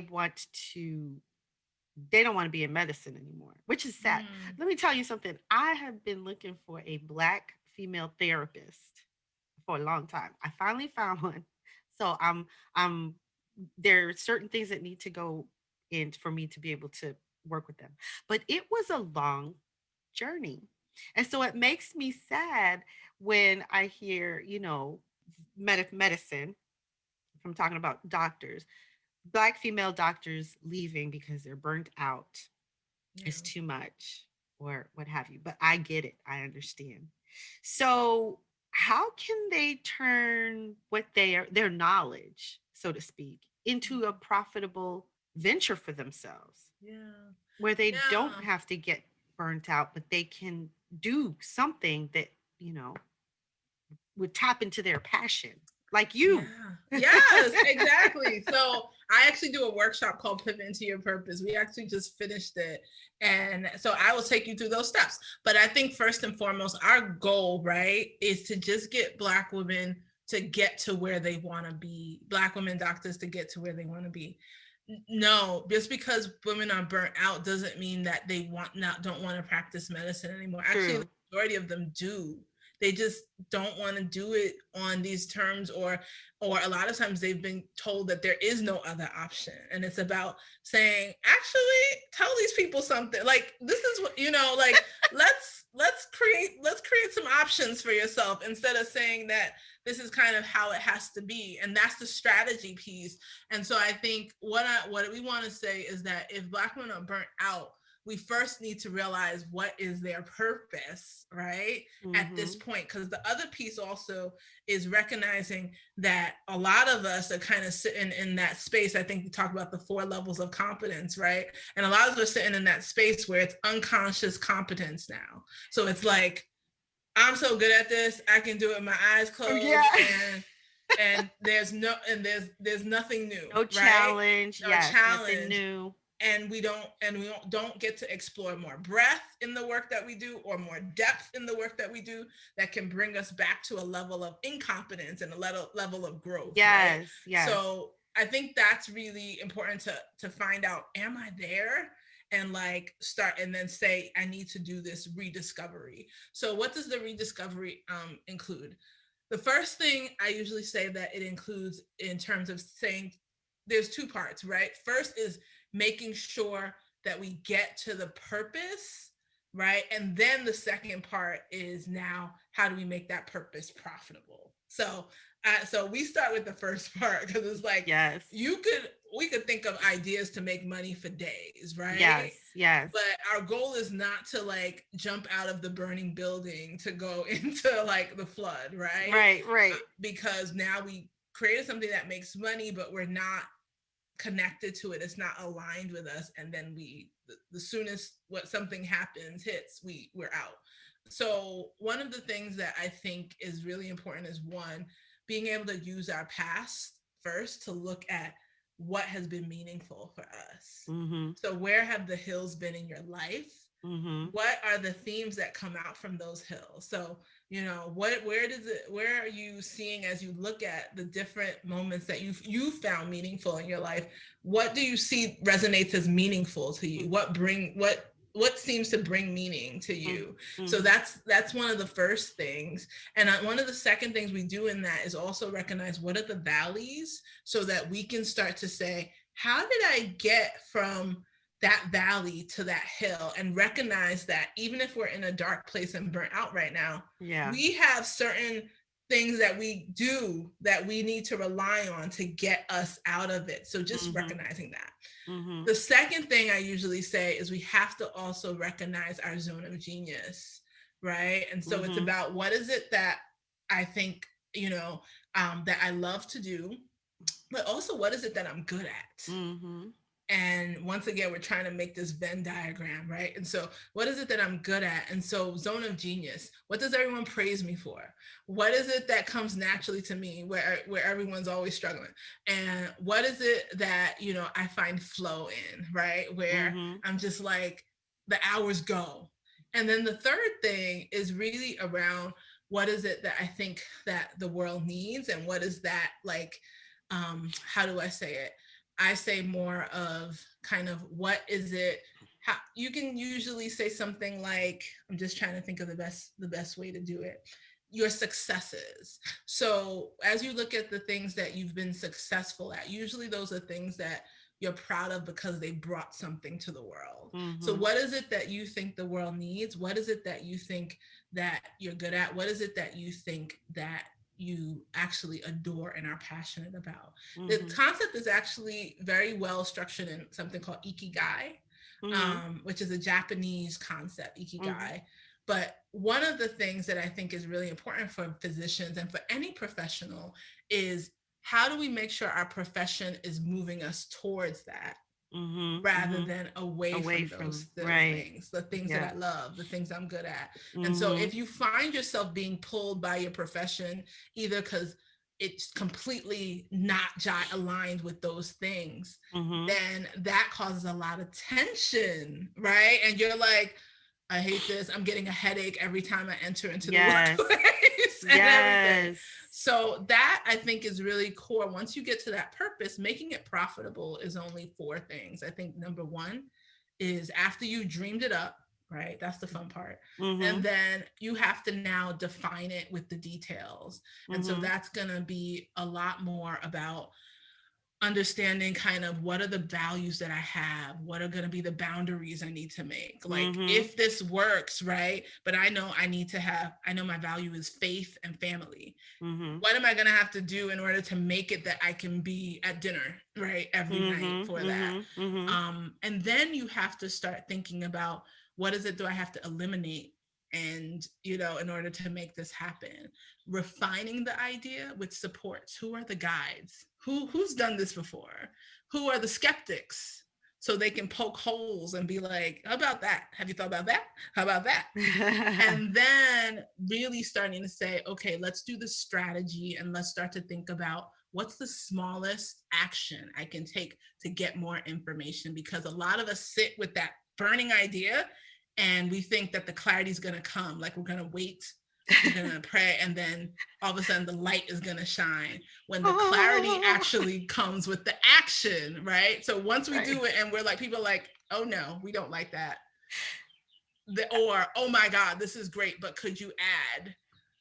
don't want to be in medicine anymore, which is sad. Mm. Let me tell you something. I have been looking for a Black female therapist for a long time. I finally found one. So I'm there are certain things that need to go in for me to be able to work with them. But it was a long journey. And so it makes me sad when I hear, medicine, if I'm talking about doctors, Black female doctors leaving because they're burnt out is Yeah. too much or what have you. But I get it. I understand. So how can they turn their knowledge, so to speak, into a profitable venture for themselves Yeah. where they don't Yeah. have to get burnt out, but they can do something that, you know, would tap into their passion, like Yeah. you. Yes, exactly. So I actually do a workshop called Pivot into Your Purpose. We actually just finished it. And so I will take you through those steps. But I think first and foremost, our goal, right, is to just get Black women to get to where they want to be, Black women doctors to get to where they want to be. No, just because women are burnt out doesn't mean that they don't want to practice medicine anymore. Actually, the True. majority of them do. They just don't want to do it on these terms, or a lot of times they've been told that there is no other option, and it's about saying, actually, tell these people something, like, this is what, like, let's create some options for yourself, instead of saying that this is kind of how it has to be. And that's the strategy piece. And so I think what we want to say is that if Black women are burnt out, we first need to realize what is their purpose, right? At this Mm-hmm. point. Because the other piece also is recognizing that a lot of us are kind of sitting in that space. I think we talk about the 4 levels of competence, right? And a lot of us are sitting in that space where it's unconscious competence now. So it's like, I'm so good at this, I can do it with my eyes closed, Yeah. and there's nothing new, No right? challenge. No Yes, nothing challenge. new. And we don't get to explore more breadth in the work that we do, or more depth in the work that we do, that can bring us back to a level of incompetence and a level of growth, right? Yes, yes. So I think that's really important to find out, am I there? And like start, and then say, I need to do this rediscovery. So what does the rediscovery include? The first thing I usually say that it includes, in terms of saying, there's 2 parts, right? First is making sure that we get to the purpose, right? And then the second part is, now, how do we make that purpose profitable? So we start with the first part, because it's like, Yes. we could think of ideas to make money for days, right? Yes, yes. But our goal is not to like jump out of the burning building to go into like the flood, right? Right. Because now we created something that makes money, but we're not connected to it, it's not aligned with us, and then the soonest what something happens hits, we're out. So one of the things that I think is really important is, one, being able to use our past first to look at what has been meaningful for us. Mm-hmm. So where have the hills been in your life? Mm-hmm. What are the themes that come out from those hills? So, where are you seeing, as you look at the different moments that you found meaningful in your life? What do you see resonates as meaningful to you? What seems to bring meaning to you? Mm-hmm. So that's one of the first things. And one of the second things we do in that is also recognize what are the valleys, so that we can start to say, how did I get from that valley to that hill, and recognize that even if we're in a dark place and burnt out right now, Yeah. we have certain things that we do that we need to rely on to get us out of it. So just recognizing that. The second thing I usually say is we have to also recognize our zone of genius, right? And so it's about, what is it that I think, that I love to do, but also what is it that I'm good at? And once again, we're trying to make this Venn diagram, right? And so, what is it that I'm good at? And so, zone of genius, what does everyone praise me for? What is it that comes naturally to me where everyone's always struggling? And what is it that, I find flow in, right? Where I'm just like, the hours go. And then the third thing is really around, what is it that I think that the world needs? And what is that like, how do I say it? I say more of kind of, what is it? How you can usually say something like, I'm just trying to think of the best way to do it. Your successes. So as you look at the things that you've been successful at, usually those are things that you're proud of because they brought something to the world. So what is it that you think the world needs? What is it that you think that you're good at? What is it that you think that you actually adore and are passionate about? The concept is actually very well structured in something called ikigai, which is a Japanese concept, ikigai. But one of the things that I think is really important for physicians and for any professional is, how do we make sure our profession is moving us towards that, rather than away from those things, the things that I love, the things I'm good at. And so if you find yourself being pulled by your profession, either because it's completely not aligned with those things, then that causes a lot of tension, right? And you're like, I hate this. I'm getting a headache every time I enter into the workplace and everything. So that, I think, is really core. Once you get to that purpose, making it profitable is only 4 things. I think number 1 is, after you dreamed it up, right? That's the fun part. And then you have to now define it with the details. And so that's going to be a lot more about understanding kind of, what are the values that I have? What are going to be the boundaries I need to make? Like, if this works, right? But I know my value is faith and family. What am I going to have to do in order to make it that I can be at dinner, right? Every night for that. And then you have to start thinking about, what is it do I have to eliminate? And, in order to make this happen, refining the idea with supports. Who are the guides? Who's done this before? Who are the skeptics? So they can poke holes and be like, how about that? Have you thought about that? How about that? And then really starting to say, okay, let's do the strategy, and let's start to think about, what's the smallest action I can take to get more information? Because a lot of us sit with that burning idea, and we think that the clarity is going to come, like we're going to wait, we're going to pray, and then all of a sudden the light is going to shine, when the clarity actually comes with the action, right? So once we do it, and we're like, people are like, oh no, we don't like that. Or, oh my God, this is great, but could you add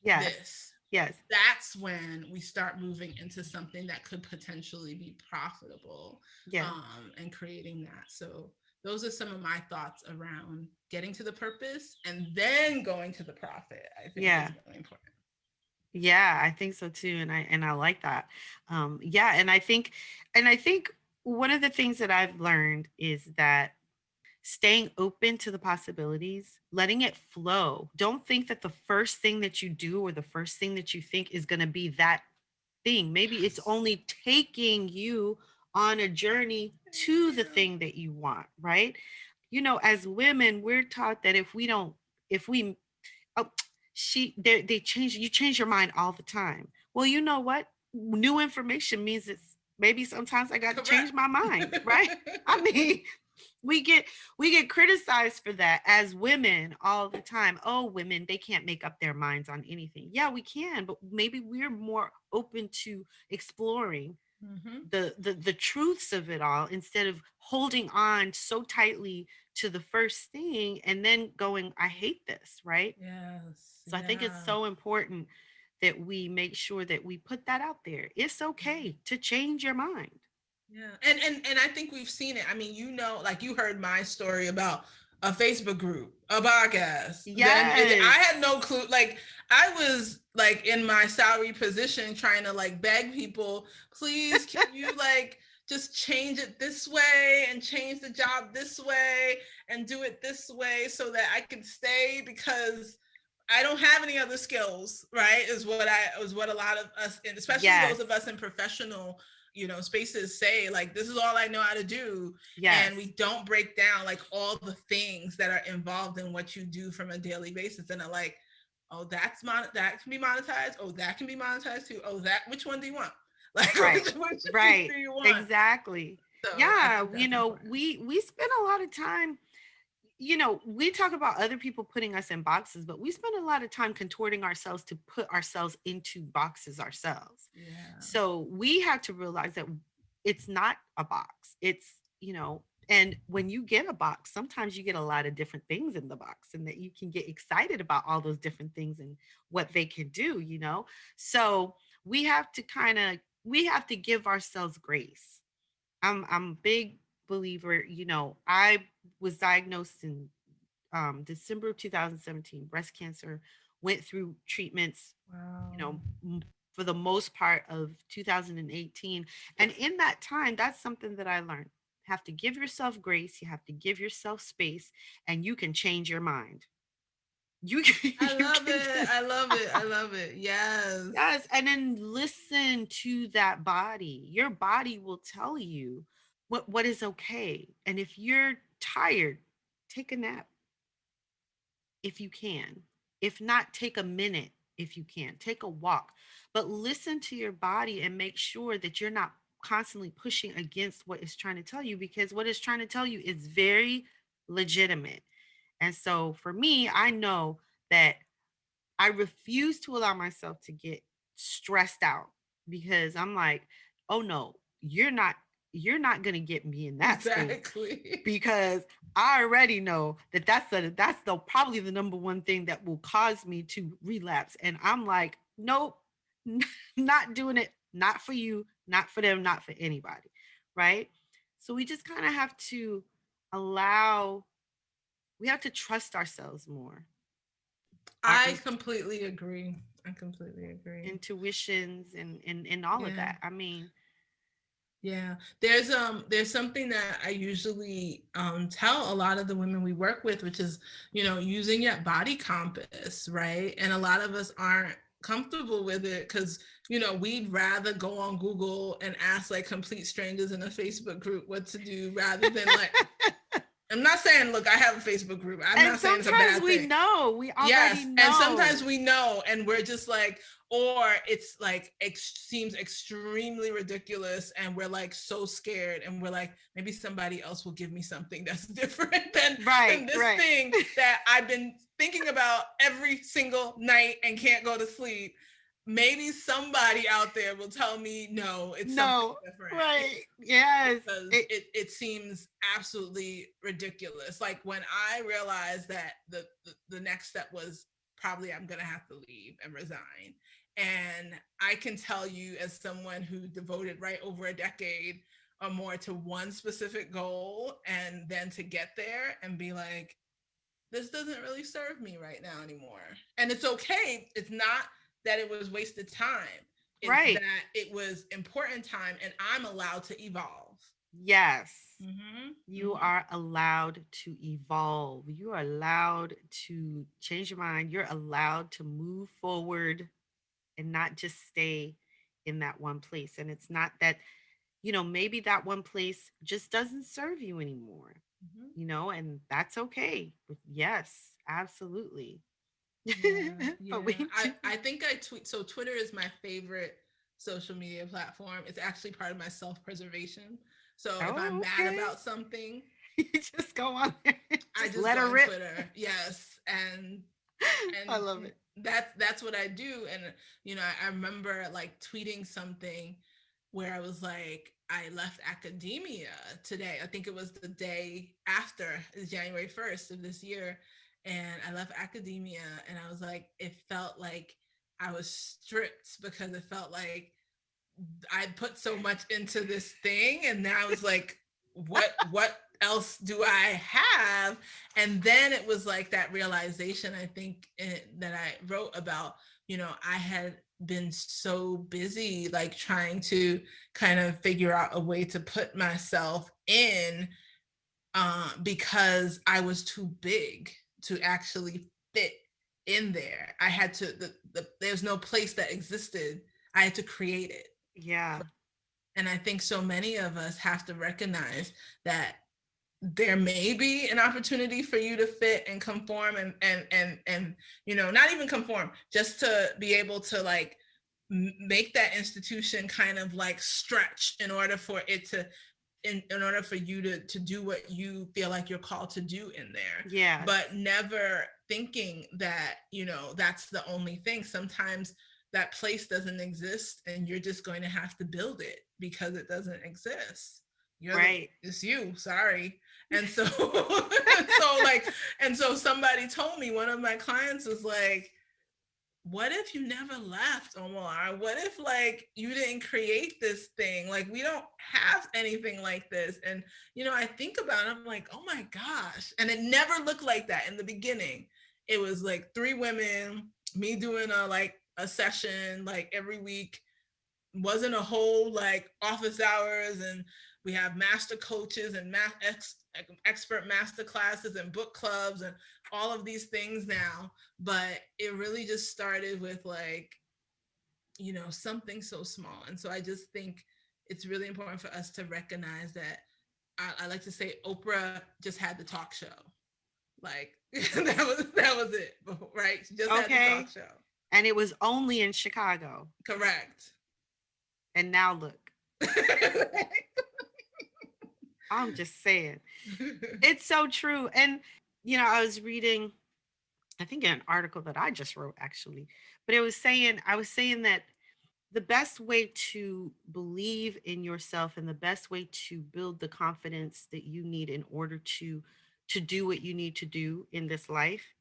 this? Yes. That's when we start moving into something that could potentially be profitable, and creating that. So those are some of my thoughts around getting to the purpose and then going to the profit. I think is really important. Yeah, I think so too. And I like that. And I think one of the things that I've learned is that staying open to the possibilities, letting it flow. Don't think that the first thing that you do or the first thing that you think is going to be that thing. Maybe it's only taking you on a journey to the thing that you want, right? As women, we're taught that you change your mind all the time. Well, you know what? New information means it's maybe sometimes I got to change my mind, right? I mean, we get criticized for that as women all the time. Oh, women, they can't make up their minds on anything. Yeah, we can, but maybe we're more open to exploring the truths of it all, instead of holding on so tightly to the first thing and then going, I hate this, right? So I think it's so important that we make sure that we put that out there. It's okay to change your mind. Yeah. And I think we've seen it. I mean, like you heard my story about a Facebook group, a podcast. Then I Yes. had no clue. Like I was like in my salary position trying to like beg people, please can you like just change it this way and change the job this way and do it this way so that I can stay because I don't have any other skills, right? Is what a lot of us, and especially Yes. those of us in professional, spaces say, like, this is all I know how to do. Yes. And we don't break down like all the things that are involved in what you do from a daily basis. And are like, oh, that can be monetized. Oh, that can be monetized too. Oh, which one do you want? Like, Right. which Right. do you want? Exactly. So I Yeah, think that's important. we spend a lot of time, we talk about other people putting us in boxes, but we spend a lot of time contorting ourselves to put ourselves into boxes ourselves. Yeah. So we have to realize that it's not a box. And when you get a box, sometimes you get a lot of different things in the box, and that you can get excited about all those different things and what they can do. So we have to give ourselves grace. I'm a big believer. I was diagnosed in December of 2017, breast cancer, went through treatments, you Wow. know, for the most part of 2018. And in that time, that's something that I learned. Have to give yourself grace, you have to give yourself space, and you can change your mind. You can, I you love can it. I love decide. it. I love it. Yes. Yes, and then listen to that body. Your body will tell you what is okay. And if you're tired, take a nap if you can. If not, take a minute if you can. Take a walk. But listen to your body and make sure that you're not constantly pushing against what it's trying to tell you, because what it's trying to tell you is very legitimate. And so for me, I know that I refuse to allow myself to get stressed out, because I'm like, oh no, you're not going to get me in that space, Exactly. because I already know that that's the probably the number one thing that will cause me to relapse. And I'm like, nope, not doing it. Not for you, not for them, not for anybody. Right? So we just kind of have to allow we have to trust ourselves more. Our I completely agree. I completely agree. intuitions and all of Yeah. that. I mean, Yeah. There's something that I usually tell a lot of the women we work with, which is, using your body compass, right? And a lot of us aren't comfortable with it because, we'd rather go on Google and ask like complete strangers in a Facebook group what to do rather than like, I'm not saying, look, I have a Facebook group. I'm and not saying it's a sometimes bad we thing. know, we already Yes, and sometimes know. we know, and we're just like, or it's like seems extremely ridiculous, and we're like so scared, and we're like, maybe somebody else will give me something that's different than Right, this right. thing that I've been thinking about every single night and can't go to sleep. Maybe somebody out there will tell me, no, it's something No, different right. Yes. because it seems absolutely ridiculous. Like when I realized that the next step was probably I'm gonna have to leave and resign. And I can tell you, as someone who devoted right over a decade or more to one specific goal, and then to get there and be like, this doesn't really serve me right now anymore. And it's okay. It's not that it was wasted time. It's Right. that it was important time and I'm allowed to evolve. Yes. Mm-hmm. You Mm-hmm. are allowed to evolve. You are allowed to change your mind. You're allowed to move forward and not just stay in that one place. And it's not that, maybe that one place just doesn't serve you anymore, Mm-hmm. and that's okay. Yes, absolutely. Yeah, But yeah. we I do. I think I tweet. So Twitter is my favorite social media platform. It's actually part of my self-preservation. So if I'm Oh, mad okay. about something, You just go on there. I Just just let go her on rip. Twitter. Yes, I and love it. that's what I do. And I remember like tweeting something where I was like, I left academia today. I think it was the day after, January 1st of this year, and I left academia, and I was like, it felt like I was stripped because it felt like I put so much into this thing, and now it's like, what else do I have? And then it was like that realization, I think, that I wrote about, I had been so busy like trying to kind of figure out a way to put myself in, because I was too big to actually fit in there. I had to, there's no place that existed. I had to create it. Yeah. And I think so many of us have to recognize that there may be an opportunity for you to fit and conform, and not even conform, just to be able to like make that institution kind of like stretch in order for it to, in order for you to do what you feel like you're called to do in there. Yeah. But never thinking that, that's the only thing. Sometimes that place doesn't exist, and you're just going to have to build it because it doesn't exist. Right. It's you, sorry. And so and so somebody told me, one of my clients was like, what if you never left, Omolara? What if like you didn't create this thing? Like, we don't have anything like this. And I think about it, I'm like, oh my gosh. And it never looked like that in the beginning. It was like 3 women, me doing a session like every week. Wasn't a whole like office hours, and we have master coaches and expert master classes and book clubs and all of these things now. But it really just started with like, something so small. And so I just think it's really important for us to recognize that, I like to say Oprah just had the talk show. Like that was it, right? She just had the talk show. And it was only in Chicago. Correct. And now look. I'm just saying. It's so true. And, I was reading, I think an article that I just wrote actually, but I was saying that the best way to believe in yourself and the best way to build the confidence that you need in order to do what you need to do in this life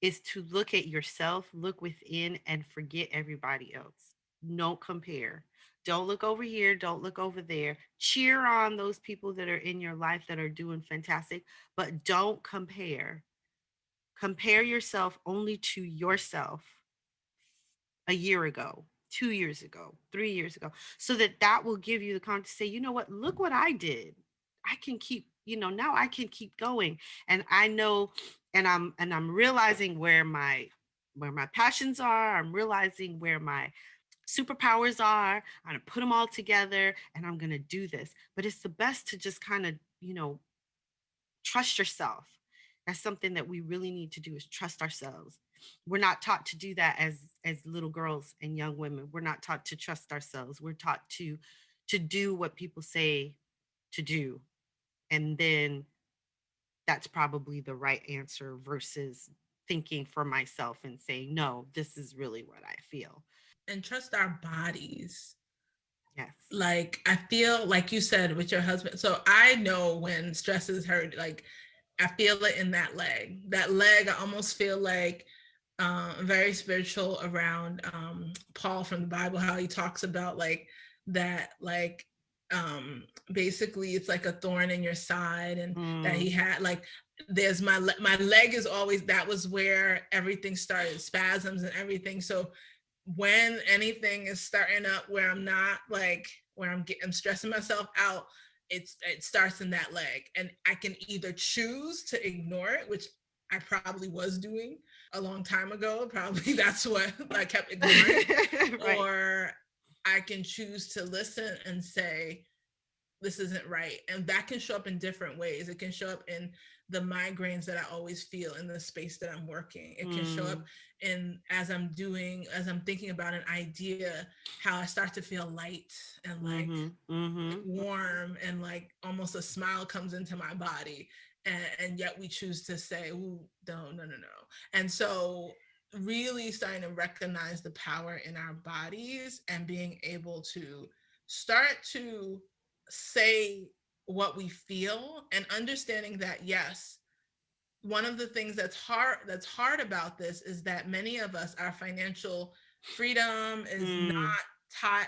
is to look at yourself, look within, and forget everybody else. Don't compare. Don't look over here. Don't look over there. Cheer on those people that are in your life that are doing fantastic, but don't compare. Compare yourself only to yourself a year ago, 2 years ago, 3 years ago, so that will give you the confidence to say, you know what, look what I did. I can keep, now I can keep going. And I know, and I'm realizing where my passions are. I'm realizing where my superpowers are. I'm going to put them all together and I'm going to do this. But it's the best to just kind of, trust yourself. That's something that we really need to do, is trust ourselves. We're not taught to do that as little girls and young women. We're not taught to trust ourselves. We're taught to do what people say to do. And then that's probably the right answer versus thinking for myself and saying, no, this is really what I feel. And trust our bodies. Yes. Like, I feel like you said with your husband. So I know when stress is hurt, like I feel it in that leg. That leg, I almost feel like very spiritual around Paul from the Bible, how he talks about like that, like basically it's like a thorn in your side, and that he had like, there's my leg is always, that was where everything started, spasms and everything. So when anything is starting up where I'm not like, where I'm stressing myself out, it starts in that leg. And I can either choose to ignore it, which I probably was doing a long time ago. Probably that's what I kept ignoring. Right. Or I can choose to listen and say, this isn't right. And that can show up in different ways. It can show up in the migraines that I always feel in the space that I'm working. It can show up in, as I'm thinking about an idea, how I start to feel light and like warm, and like almost a smile comes into my body. And yet we choose to say, ooh, no. And so really starting to recognize the power in our bodies and being able to start to say what we feel, and understanding that, yes, one of the things that's hard about this is that many of us, our financial freedom is not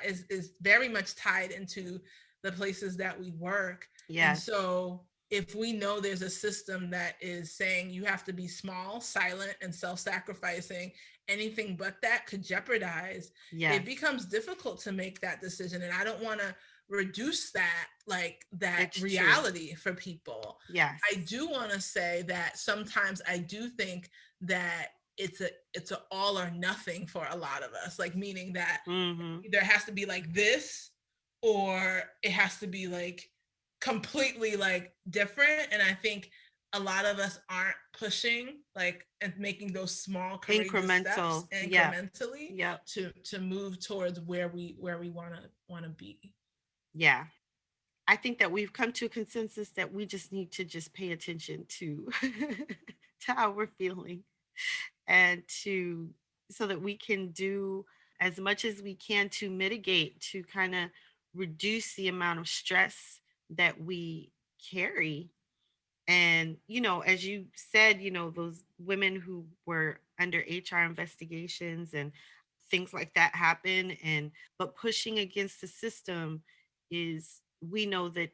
is very much tied into the places that we work. And Yes. so if we know there's a system that is saying you have to be small, silent, and self-sacrificing, anything but that could jeopardize, Yes. it becomes difficult to make that decision. And I don't want to reduce that, like that It's true. reality for people. Yes. I do want to say that sometimes I do think that it's a all or nothing for a lot of us, like meaning that there has to be like this, or it has to be like completely like different. And I think a lot of us aren't pushing like and making those small Incremental steps incrementally Yep. to move towards where we want to be. Yeah. I think that we've come to a consensus that we just need to just pay attention to to how we're feeling, and to so that we can do as much as we can to mitigate, to kind of reduce the amount of stress that we carry. And as you said, those women who were under HR investigations and things like that happen, and but pushing against the system is, we know that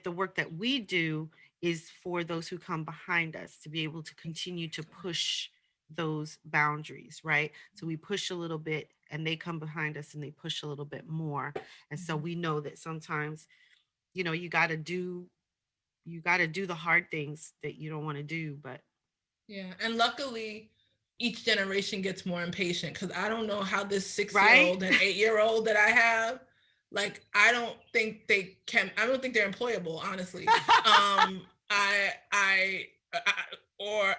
the work that we do is for those who come behind us to be able to continue to push those boundaries, right? So we push a little bit and they come behind us and they push a little bit more. And so we know that sometimes, you got to do the hard things that you don't want to do. But yeah, and luckily each generation gets more impatient, because I don't know how this 6-year-old right? and 8-year-old that I have, like I don't think they're employable, honestly.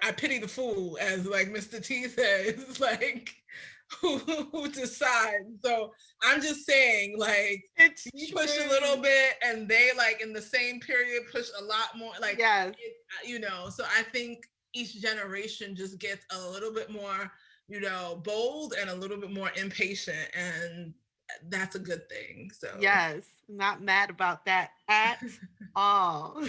I pity the fool, as like Mr. T says, like who decides. So I'm just saying, like, It's you push a little bit and they like in the same period push a lot more, like, yes. So I think each generation just gets a little bit more, bold and a little bit more impatient, and that's a good thing. So Yes, not mad about that at all.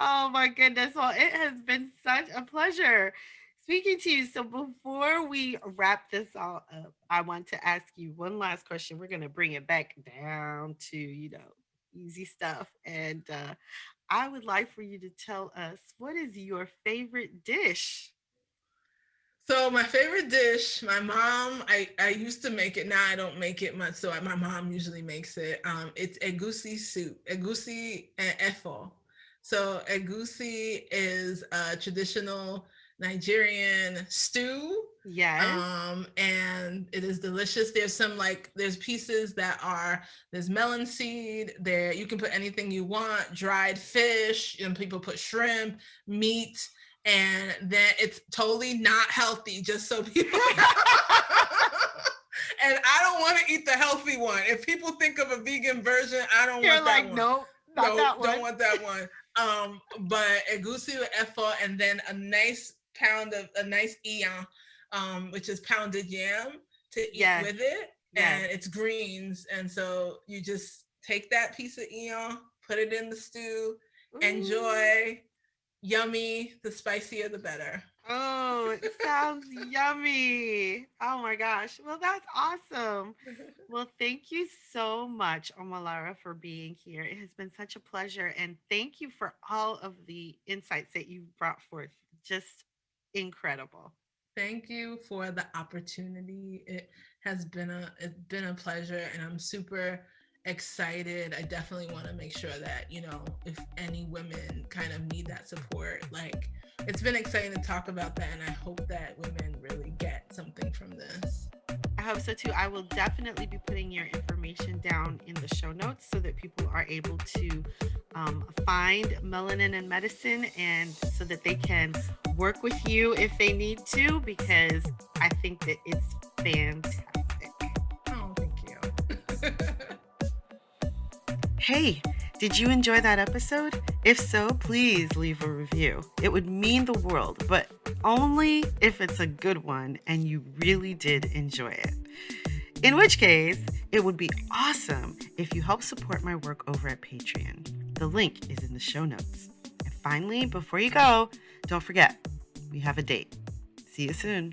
Oh my goodness. Well, it has been such a pleasure speaking to you. So before we wrap this all up, I want to ask you one last question. We're going to bring it back down to, easy stuff. And I would like for you to tell us, what is your favorite dish? So my favorite dish, my mom, I used to make it. Now I don't make it much. So my mom usually makes it. It's egusi soup, egusi and efo. So egusi is a traditional Nigerian stew. Yes. And it is delicious. There's pieces there's melon seed there. You can put anything you want, dried fish, and people put shrimp, meat, and then it's totally not healthy, just so people and I don't want to eat the healthy one. If people think of a vegan version, I don't want that one. Nope, not that one. Don't want that one. But egusi with efo, and then a nice iyan, which is pounded yam, to eat with it. And it's greens. And so you just take that piece of iyan, put it in the stew, enjoy. Yummy. The spicier, the better. Oh, it sounds yummy. Oh my gosh. Well, that's awesome. Well, thank you so much, Omolara, for being here. It has been such a pleasure. And thank you for all of the insights that you brought forth. Just incredible. Thank you for the opportunity. It's been a pleasure, and I'm super excited. I definitely want to make sure that, if any women kind of need that support, like, it's been exciting to talk about that, and I hope that women really get something from this. I hope so too. I will definitely be putting your information down in the show notes so that people are able to find Melanin and Medicine, and so that they can work with you if they need to, because I think that it's fantastic. Oh, thank you. Hey, did you enjoy that episode? If so, please leave a review. It would mean the world, but only if it's a good one and you really did enjoy it. In which case, it would be awesome if you help support my work over at Patreon. The link is in the show notes. And finally, before you go, don't forget, we have a date. See you soon.